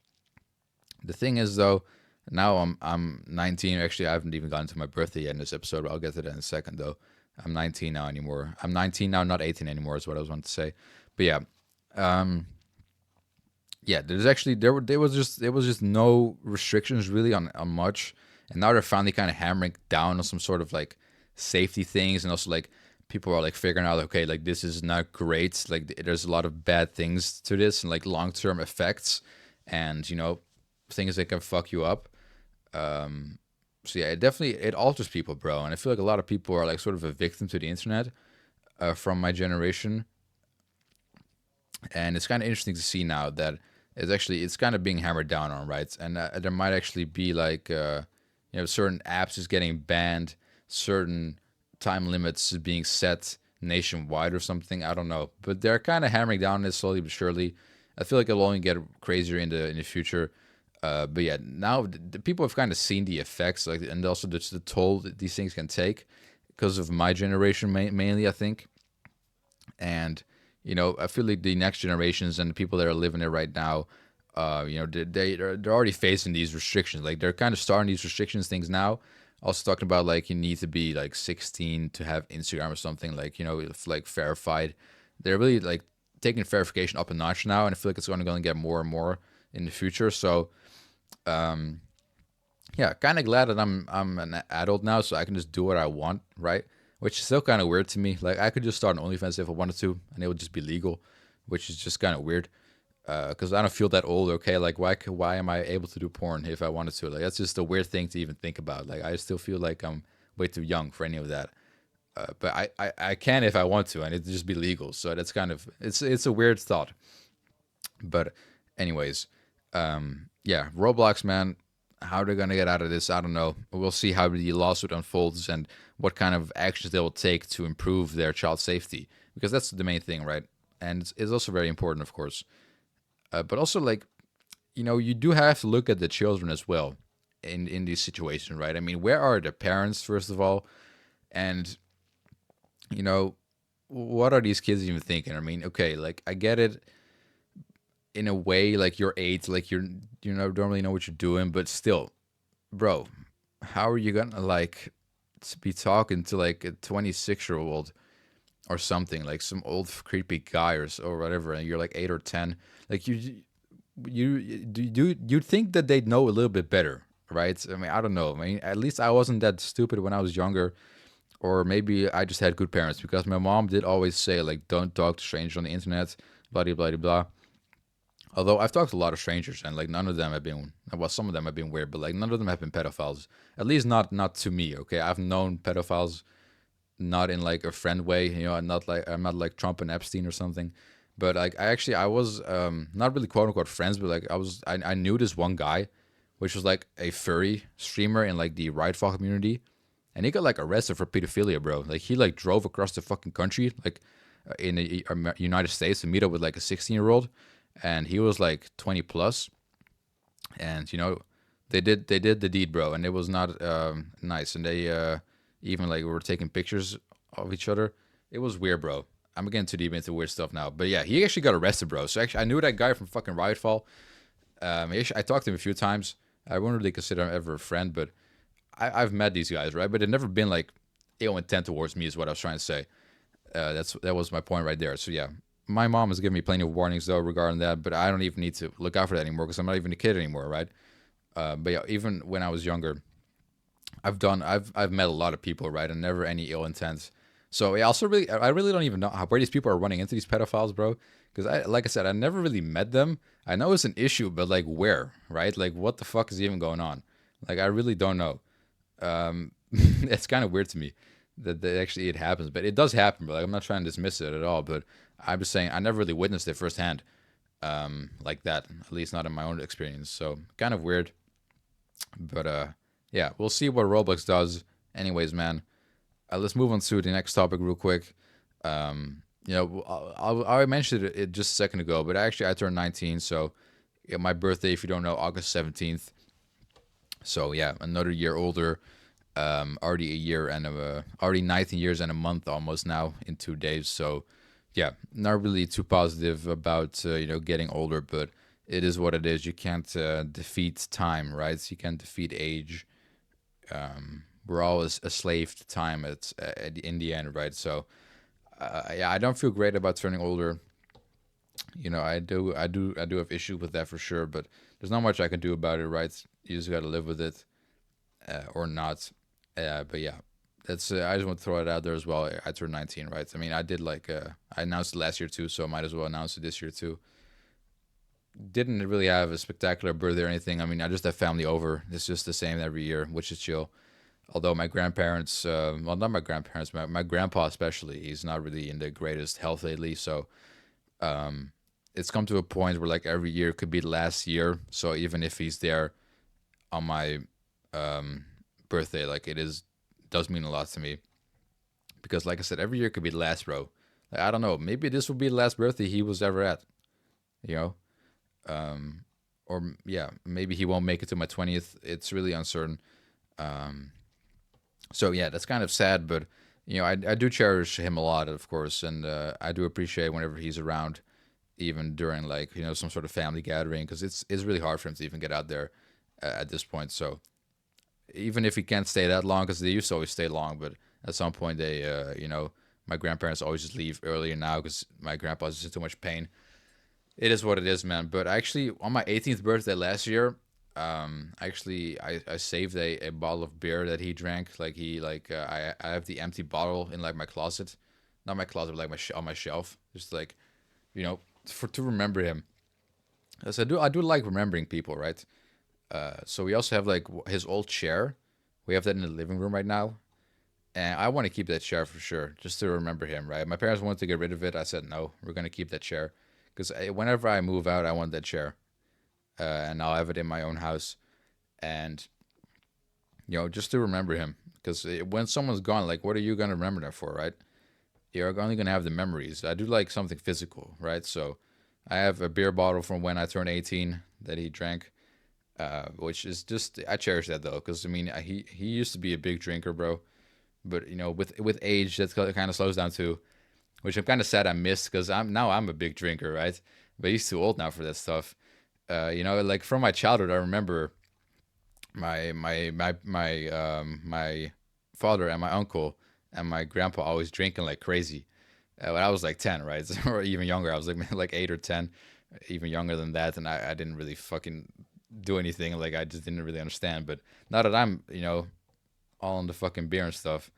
S1: the thing is, though, now I'm 19. Actually, I haven't even gotten to my birthday yet in this episode. But I'll get to that in a second, though. I'm 19 now anymore. I'm 19 now, not 18 anymore. Is what I was wanting to say. But yeah, yeah. There's actually there was just no restrictions really on much, and now they're finally kind of hammering down on some sort of like safety things, and also like people are like figuring out okay, like this is not great. Like there's a lot of bad things to this and like long term effects, and things that can fuck you up. So yeah, it alters people, bro, and I feel like a lot of people are like sort of a victim to the internet from my generation. And it's kind of interesting to see now that it's kind of being hammered down on, right? And there might actually be like certain apps is getting banned, certain time limits is being set nationwide or something. I don't know, but they're kind of hammering down on it slowly but surely. I feel like it'll only get crazier in the future. But yeah, now the people have kind of seen the effects, like, and also the toll that these things can take because of my generation mainly, I think. And I feel like the next generations and the people that are living it right now, they're already facing these restrictions. Like they're kind of starting these restrictions things now. Also talking about like you need to be like 16 to have Instagram or something, like if, like verified. They're really like taking verification up a notch now, and I feel like it's only going to get more and more in the future. So yeah, kind of glad that I'm an adult now, so I can just do what I want, right? Which is still kind of weird to me. Like I could just start an OnlyFans if I wanted to, and it would just be legal, which is just kind of weird. Because I don't feel that old. Okay, like why am I able to do porn if I wanted to? Like that's just a weird thing to even think about. Like I still feel like I'm way too young for any of that. But I can if I want to, and it'd just be legal. So that's kind of it's a weird thought. But anyways, yeah, Roblox, man, how they're gonna get out of this, I don't know. We'll see how the lawsuit unfolds and what kind of actions they will take to improve their child safety, because that's the main thing, right? And it's also very important, of course. But also, like, you do have to look at the children as well in these situations, right? I mean, where are the parents first of all, and you know, what are these kids even thinking? I mean, okay, like I get it in a way, like you're 8, like don't really know what you're doing, but still, bro, how are you gonna like be talking to like a 26-year-old or something, like some old creepy guy or whatever, and you're like 8 or 10, like you'd think that they'd know a little bit better, right? I mean, I don't know. I mean, at least I wasn't that stupid when I was younger, or maybe I just had good parents, because my mom did always say like, don't talk to strangers on the internet, blah blah blah blah. Although I've talked to a lot of strangers, and like none of them have been, well, some of them have been weird, but like none of them have been pedophiles. At least not to me. Okay, I've known pedophiles, not in like a friend way. I'm not like Trump and Epstein or something. But like I was not really quote unquote friends, but like I knew this one guy, which was like a furry streamer in like the Rightfall community, and he got like arrested for pedophilia, bro. Like he like drove across the fucking country, like in the United States, to meet up with like a 16-year-old, and he was like 20 plus, and they did the deed, bro, and it was not nice, and they even like were taking pictures of each other. It was weird, bro. I'm getting too deep into weird stuff now, but yeah, he actually got arrested, bro. So actually, I knew that guy from fucking Riotfall. I talked to him a few times. I wouldn't really consider him ever a friend, but I've met these guys, right? But they've never been like ill intent towards me, is what I was trying to say. That was my point right there. So yeah, my mom has given me plenty of warnings though regarding that, but I don't even need to look out for that anymore because I'm not even a kid anymore, right? But yeah, even when I was younger, I've met a lot of people, right, and never any ill intent. So yeah, I really don't even know where these people are running into these pedophiles, bro. Because like I said, I never really met them. I know it's an issue, but like where, right? Like what the fuck is even going on? Like I really don't know. It's kind of weird to me that actually it happens, but it does happen. But like, I'm not trying to dismiss it at all. But I'm just saying I never really witnessed it firsthand, like that. At least not in my own experience. So kind of weird. But yeah, we'll see what Roblox does. Anyways, man, let's move on to the next topic real quick. I mentioned it just a second ago, but actually I turned 19, so yeah, my birthday, if you don't know, August 17th. So yeah, another year older. Already a year and already 19 years and a month almost now in 2 days. So yeah, not really too positive about getting older, but it is what it is. You can't defeat time, right? You can't defeat age. We're all a slave to time in the end, right? So yeah, I don't feel great about turning older. I do have issues with that for sure, but there's not much I can do about it, right? You just got to live with it, or not. But yeah, that's I just want to throw it out there as well. I turned 19, right? I mean, I did like I announced it last year too, so I might as well announce it this year too. Didn't really have a spectacular birthday or anything. I mean, I just have family over. It's just the same every year, which is chill. Although my grandparents, well, not my grandparents, my grandpa especially, he's not really in the greatest health lately. So it's come to a point where like every year could be the last year. So even if he's there on my birthday, like it is does mean a lot to me because, like I said, every year could be the last, bro. Like, I don't know. Maybe this will be the last birthday he was ever at. You know, or yeah, maybe he won't make it to my 20th. It's really uncertain. Um, so yeah, that's kind of sad, but I do cherish him a lot, of course, and I do appreciate whenever he's around, even during like some sort of family gathering, because it's really hard for him to even get out there at this point. So even if he can't stay that long, because they used to always stay long, but at some point they, my grandparents always just leave earlier now because my grandpa's just in too much pain. It is what it is, man. But actually, on my 18th birthday last year, actually, I saved a bottle of beer that he drank. Like I have the empty bottle in like my closet, not my closet, but like on my shelf, just like, for to remember him. As I do like remembering people, right? So we also have like his old chair. We have that in the living room right now, and I want to keep that chair for sure, just to remember him, right? My parents wanted to get rid of it. I said no, we're gonna keep that chair because whenever I move out, I want that chair, and I'll have it in my own house, and just to remember him. Because when someone's gone, like, what are you gonna remember them for, right? You're only gonna have the memories. I do like something physical, right? So I have a beer bottle from when I turned 18 that he drank, which is just I cherish that though, because I mean he used to be a big drinker, bro. But with age, that kind of slows down too, which I'm kind of sad I missed because I'm a big drinker, right? But he's too old now for that stuff. Like from my childhood, I remember my father and my uncle and my grandpa always drinking like crazy. When I was like 10, right, or even younger, I was like 8 or 10, even younger than that, and I didn't really fucking do anything. Like I just didn't really understand. But now that I'm all on the fucking beer and stuff,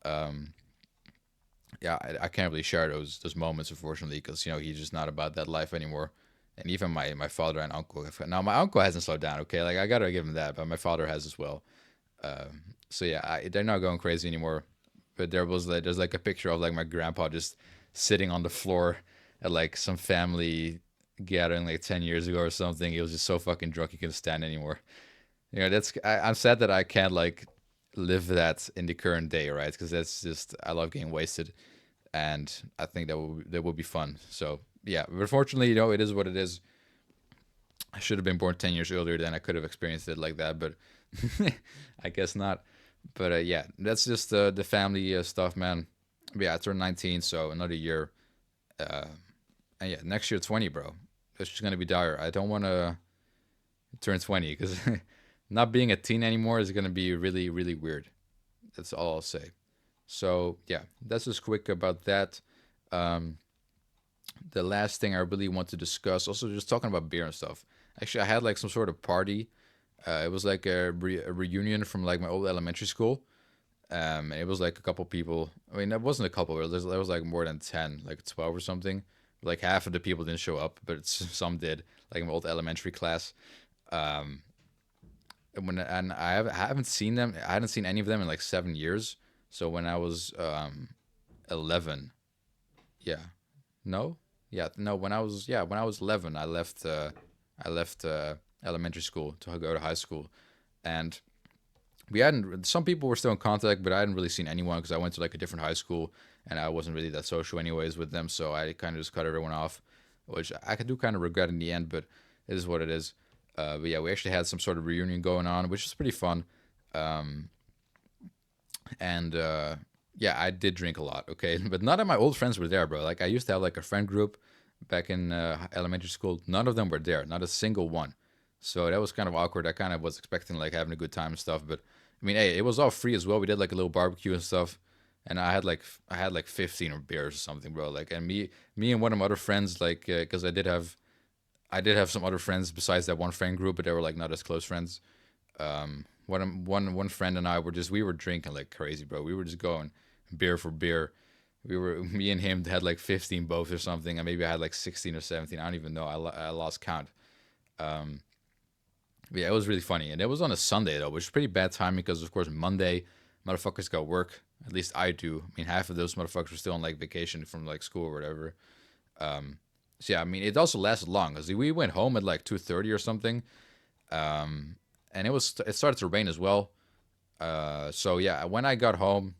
S1: um, yeah, I can't really share those moments, unfortunately, because he's just not about that life anymore. And even my father and uncle. Now my uncle hasn't slowed down. Okay, like I gotta give him that, but my father has as well. So yeah, they're not going crazy anymore. But there's like a picture of like my grandpa just sitting on the floor at like some family gathering like 10 years ago or something. He was just so fucking drunk he couldn't stand anymore. I'm sad that I can't like live that in the current day, right? Because that's just I love getting wasted, and I think that will be fun. So yeah, but unfortunately, it is what it is. I should have been born 10 years earlier, then I could have experienced it like that, but I guess not. But yeah, that's just the family stuff, man. But yeah, I turned 19, so another year. Uh, and yeah, next year 20, bro. It's just gonna be dire. I don't want to turn 20 because not being a teen anymore is gonna be really really weird. That's all I'll say. So yeah, that's just quick about that. Um, the last thing I really want to discuss, also just talking about beer and stuff. Actually, I had like some sort of party. It was like a reunion from like my old elementary school. And it was like a couple people. I mean, it wasn't a couple. There was like more than 10, like 12 or something. Like half of the people didn't show up, but some did. Like my old elementary class. Um, and I haven't seen them. I hadn't seen any of them in like 7 years. So when I was 11, yeah, no, yeah, no. When I was 11, I left elementary school to go to high school, and we hadn't. Some people were still in contact, but I hadn't really seen anyone because I went to like a different high school, and I wasn't really that social anyways with them. So I kind of just cut everyone off, which I could do kind of regret in the end, but it is what it is. But yeah, we actually had some sort of reunion going on, which was pretty fun. Um, and yeah, I did drink a lot. Okay, but none of my old friends were there, bro. Like I used to have like a friend group back in elementary school. None of them were there, not a single one. So that was kind of awkward. I kind of was expecting like having a good time and stuff, but I mean, hey, it was all free as well. We did like a little barbecue and stuff, and I had like 15 beers or something, bro. Like, and me and one of my other friends, like, because I did have some other friends besides that one friend group, but they were like not as close friends. One friend and I we were drinking like crazy, bro. We were just going beer for beer. Me and him had like 15 both or something, and maybe I had like 16 or 17. I don't even know. I lost count. Um, but yeah, it was really funny, and it was on a Sunday though, which is pretty bad timing because of course Monday, motherfuckers got work. At least I do. I mean, half of those motherfuckers were still on like vacation from like school or whatever. Um, So yeah, I mean, it also lasted long because we went home at like 2:30 or something, and it started to rain as well. So yeah, when I got home,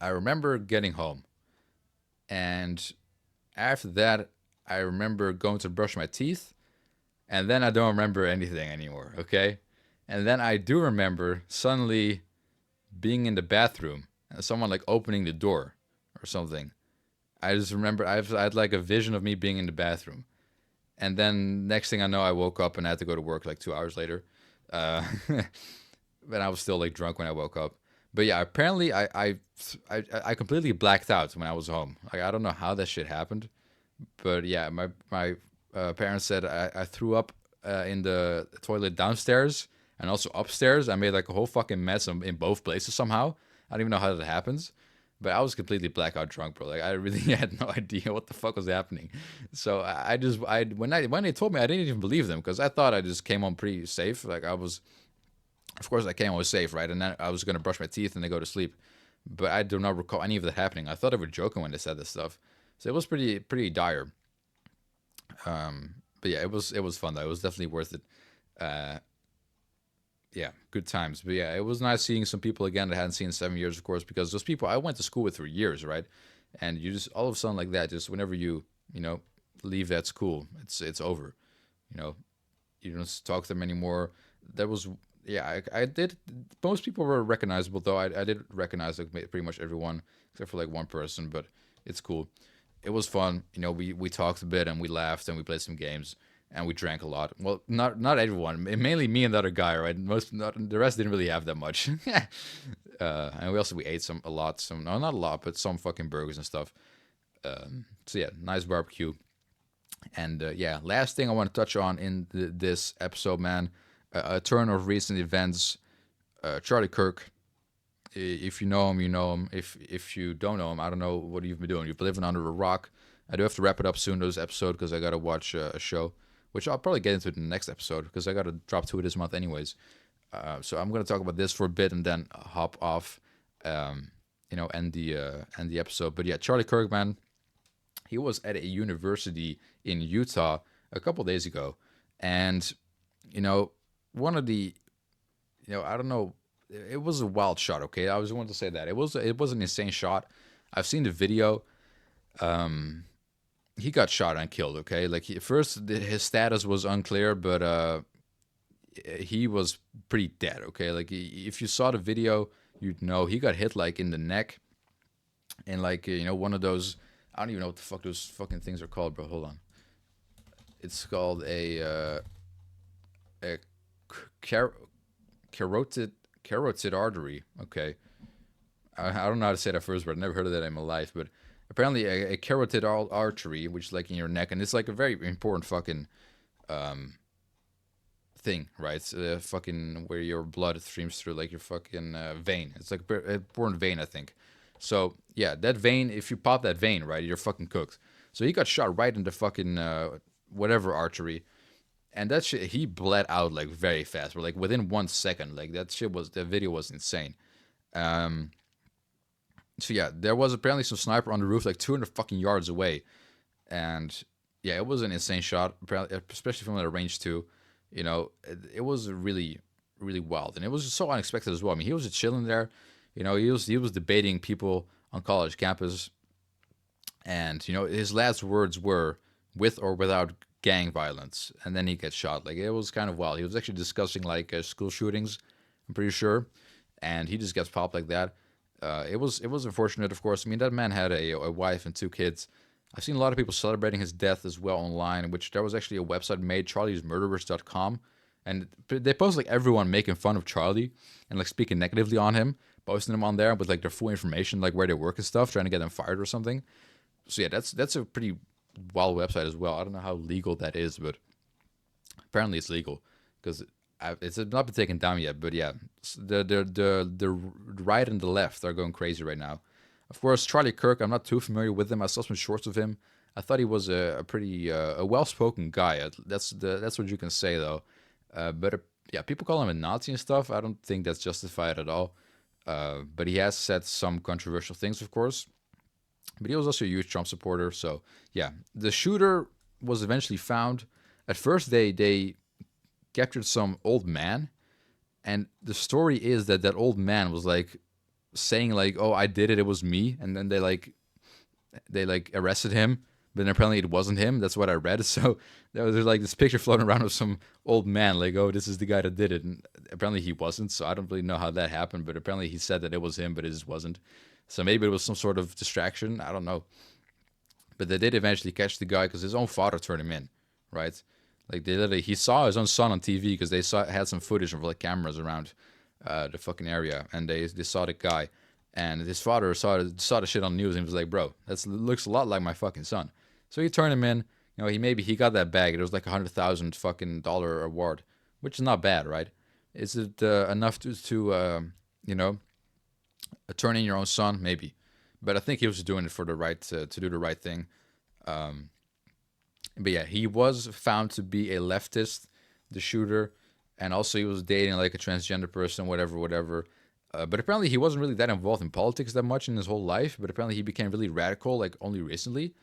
S1: I remember getting home, and after that, I remember going to brush my teeth, and then I don't remember anything anymore. Okay, and then I do remember suddenly being in the bathroom and someone like opening the door or something. I just remember I had like a vision of me being in the bathroom, and then next thing I know, I woke up and I had to go to work like 2 hours later. Uh, but I was still like drunk when I woke up. But yeah, apparently I completely blacked out when I was home. Like I don't know how that shit happened, but yeah, my parents said I threw up in the toilet downstairs and also upstairs. I made like a whole fucking mess in both places somehow. I don't even know how that happens. But I was completely blackout drunk, bro. Like I really had no idea what the fuck was happening. So I just I when they told me, I didn't even believe them because I thought I just came home pretty safe. Like I was, of course, I came home safe, right? And then I was gonna brush my teeth and then go to sleep. But I do not recall any of that happening. I thought they were joking when they said this stuff. So it was pretty dire. But yeah, it was fun though. It was definitely worth it. Uh, yeah, good times. But yeah, it was nice seeing some people again that I hadn't seen in 7 years, of course, because those people I went to school with for years, right? And you just all of a sudden like that, just whenever you leave that school, it's over. You know, you don't talk to them anymore. That was yeah, I did. Most people were recognizable though. I did recognize like pretty much everyone except for like one person, but it's cool. It was fun. We talked a bit and we laughed and we played some games and we drank a lot. Well, not everyone, mainly me and the other guy, right? The rest didn't really have that much. And we ate a lot, some no, not a lot, but some fucking burgers and stuff. So yeah, nice barbecue. And yeah, last thing I want to touch on in this episode, man, a turn of recent events. Charlie Kirk. If you know him, you know him. If you don't know him, I don't know what you've been doing. You've been living under a rock. I do have to wrap it up soon, this episode, because I got to watch a show, which I'll probably get into in the next episode, because I got to drop two this month anyways. So I'm going to talk about this for a bit and then hop off, end the episode. But yeah, Charlie Kirk, man, he was at a university in Utah a couple days ago, and you know, one of the, I don't know, it was a wild shot. Okay, I was going to say that it was an insane shot. I've seen the video. He got shot and killed. Okay, like first his status was unclear, but he was pretty dead. Okay, like if you saw the video, you'd know he got hit like in the neck, and like one of those. I don't even know what the fuck those fucking things are called, bro. Hold on. It's called a car- carotid artery. Okay, I don't know how to say that first word. I've never heard of that in my life, but apparently a carotid artery, which is like in your neck, and it's like a very important fucking thing, right? It's fucking where your blood streams through, like your fucking vein. It's like an important vein, I think. So yeah, that vein. If you pop that vein, right, you're fucking cooked. So he got shot right in the fucking whatever artery, and that shit he bled out like very fast. But like within 1 second, like that video was insane. Um, so yeah, there was apparently some sniper on the roof, like 200 fucking yards away, and yeah, it was an insane shot, especially from the range too. It was really, really wild, and it was just so unexpected as well. I mean, he was just chilling there. He was debating people on college campus, and his last words were "with or without gang violence," and then he gets shot. Like it was kind of wild. He was actually discussing like school shootings, I'm pretty sure, and he just gets popped like that. It was unfortunate, of course. I mean, that man had a wife and two kids. I've seen a lot of people celebrating his death as well online, which there was actually a website made, charliesmurderers.com, and they post like everyone making fun of Charlie and like speaking negatively on him, posting them on there with like their full information, like where they work and stuff, trying to get them fired or something. So yeah, that's a pretty wild website as well. I don't know how legal that is, but apparently it's legal because it's not been taken down yet. But yeah, the right and the left are going crazy right now. Of course, Charlie Kirk. I'm not too familiar with him. I saw some shorts of him. I thought he was a pretty a well-spoken guy. That's what you can say though. But yeah, people call him a Nazi and stuff. I don't think that's justified at all. But he has said some controversial things, of course. but he was also a huge Trump supporter. So yeah, the shooter was eventually found. At first, they captured some old man, and the story is that that old man was like saying like, "Oh, I did it. It was me," and then they arrested him, but then apparently it wasn't him. That's what I read. So there's like this picture floating around of some old man, like, "Oh, this is the guy that did it," and apparently he wasn't. So I don't really know how that happened, but apparently he said that it was him, but it just wasn't. So maybe it was some sort of distraction. I don't know. But they did eventually catch the guy because his own father turned him in, right? Like they literally, he saw his own son on TV because they saw had some footage of like cameras around the fucking area, and they saw the guy, and his father saw the shit on the news and was like, "Bro, that looks a lot like my fucking son." So he turned him in. You know, he got that bag. It was like $100,000 fucking dollar award, which is not bad, right? Is it enough to you know, turn in your own son? Maybe, but I think he was doing it for the right to do the right thing. Um, but yeah, he was found to be a leftist, the shooter, and also he was dating like a transgender person, whatever, whatever. But apparently he wasn't really that involved in politics that much in his whole life. But apparently he became really radical like only recently,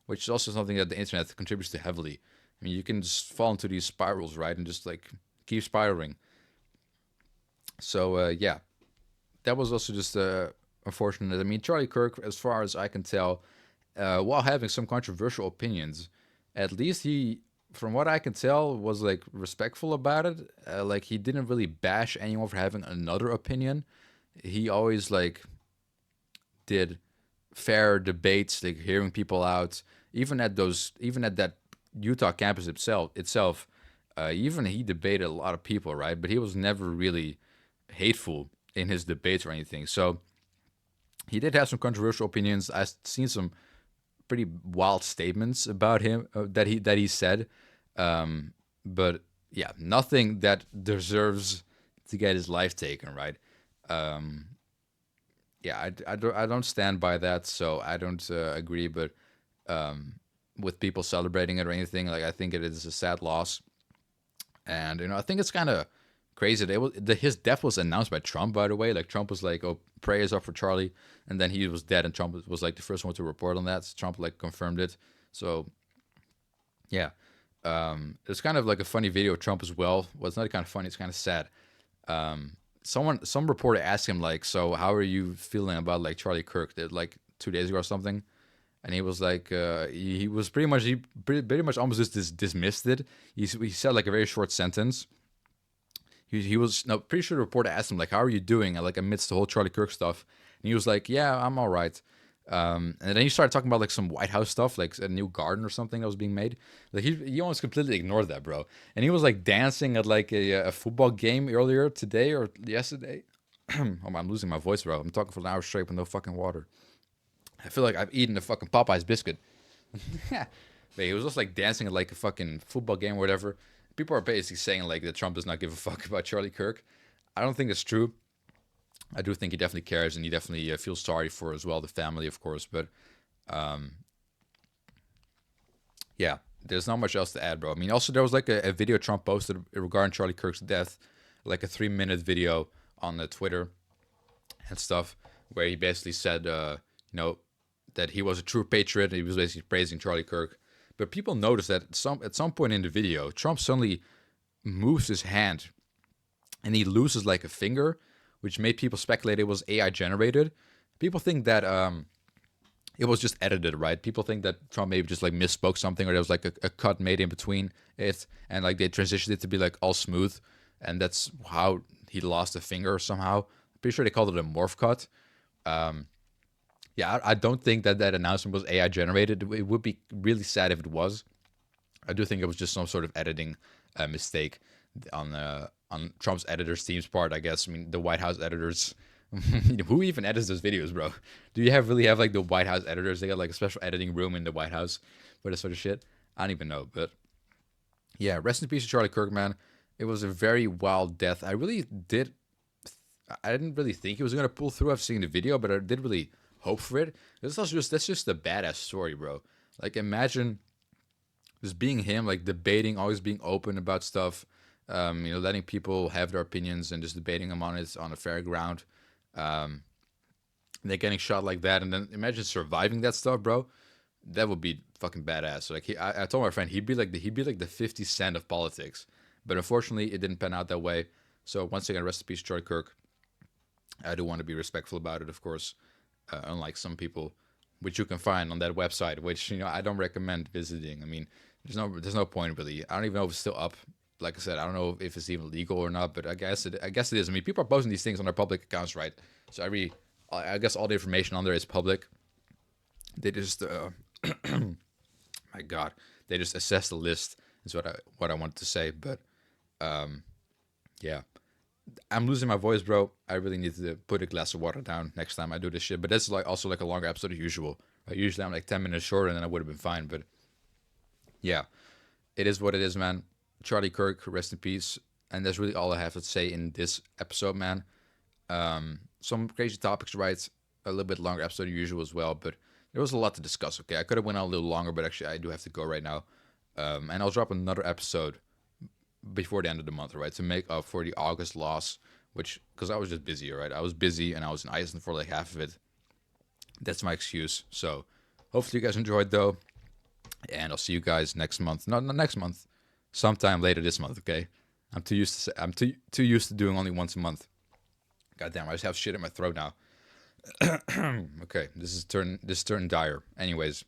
S1: which is also something that the internet contributes to heavily. I mean, you can just fall into these spirals, right, and just like keep spiraling. So yeah, that was also just unfortunate. I mean, Charlie Kirk, as far as I can tell, while having some controversial opinions, at least he, from what I can tell, was like respectful about it. Like he didn't really bash anyone for having another opinion. He always like did fair debates, like hearing people out. Even at that Utah campus itself, even he debated a lot of people, right? But he was never really hateful in his debates or anything. So he did have some controversial opinions. I've seen some pretty wild statements about him that he said, but yeah, nothing that deserves to get his life taken, right? Um, yeah, I don't stand by that, so I don't agree. But um, with people celebrating it or anything, like I think it is a sad loss, and I think it's kind of crazy. His death was announced by Trump, by the way. Like Trump was like, "Oh, prayers up for Charlie," and then he was dead, and Trump was like the first one to report on that. So Trump like confirmed it. So yeah, it's kind of like a funny video of Trump as well. Well, it's not kind of funny; it's kind of sad. Some reporter asked him like, "So how are you feeling about like Charlie Kirk?" Did like 2 days ago or something, and he was like, he was pretty much almost just dismissed it. He said like a very short sentence. He was no pretty sure the reporter asked him like, "How are you doing?" Like amidst the whole Charlie Kirk stuff, and he was like, "Yeah, I'm all right." And then he started talking about like some White House stuff, like a new garden or something that was being made. Like he almost completely ignored that, bro. And he was like dancing at like a football game earlier today or yesterday. Oh, I'm losing my voice, bro. I'm talking for an hour straight with no fucking water. I feel like I've eaten a fucking Popeye's biscuit. But he was just like dancing at like a fucking football game or whatever. People are basically saying like that Trump does not give a fuck about Charlie Kirk. I don't think it's true. I do think he definitely cares, and he definitely feels sorry for as well the family, of course. But um, yeah, there's not much else to add, bro. I mean, also there was like a video Trump posted regarding Charlie Kirk's death, like a 3 minute video on the Twitter and stuff, where he basically said, that he was a true patriot. And he was basically praising Charlie Kirk. But people noticed that at some point in the video, Trump suddenly moves his hand and he loses like a finger, which made people speculate it was AI generated. People think that it was just edited, right? People think that Trump maybe just like misspoke something, or there was like a cut made in between it, and like they transitioned it to be like all smooth, and that's how he lost a finger somehow. I'm pretty sure they called it a morph cut. Yeah, I don't think that announcement was AI generated. It would be really sad if it was. I do think it was just some sort of editing mistake on Trump's editors team's part, I guess. I mean, the White House editors. Who even edits those videos, bro? Do you really have like the White House editors? They got like a special editing room in the White House for this sort of shit. I don't even know, but yeah, rest in peace to Charlie Kirk, man. It was a very wild death. I didn't really think he was gonna pull through after seeing the video, but I did really hope for it. That's just a badass story, bro. Like imagine just being him, like debating, always being open about stuff. Letting people have their opinions and just debating them on a fair ground. Um, they're getting shot like that, and then imagine surviving that stuff, bro. That would be fucking badass. So, like, I told my friend he'd be like the 50 Cent of politics, but unfortunately, it didn't pan out that way. So once again, rest in peace, Charlie Kirk. I do want to be respectful about it, of course, unlike some people, which you can find on that website, which I don't recommend visiting. I mean, there's no point really. I don't even know if it's still up. Like I said, I don't know if it's even legal or not, but I guess it is. I mean, people are posting these things on their public accounts, right? So I guess all the information on there is public. They just, my God, they just assess the list. Is what I wanted to say, but yeah, I'm losing my voice, bro. I really need to put a glass of water down next time I do this shit. But that's like also like a longer episode than usual. Right? Usually I'm like 10 minutes shorter, and then I would have been fine. But yeah, it is what it is, man. Charlie Kirk, rest in peace. And that's really all I have to say in this episode, man. Some crazy topics, right? A little bit longer episode than usual as well, but there was a lot to discuss. Okay, I could have went on a little longer, but actually I do have to go right now. And I'll drop another episode before the end of the month, right, to make up for the August loss, which because I was just busy, right? I was busy and I was in Iceland for like half of it. That's my excuse. So hopefully you guys enjoyed though, and I'll see you guys next month. No, not next month, sometime later this month. Okay, I'm too used to doing only once a month. Goddamn, I just have shit in my throat now. Okay, this turned dire. Anyways,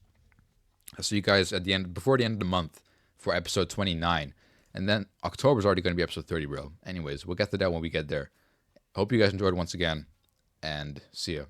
S1: I'll see you guys at the end before the end of the month for episode 29. And then October's already going to be episode 30, bro. Anyways, we'll get to that when we get there. Hope you guys enjoyed once again, and see ya.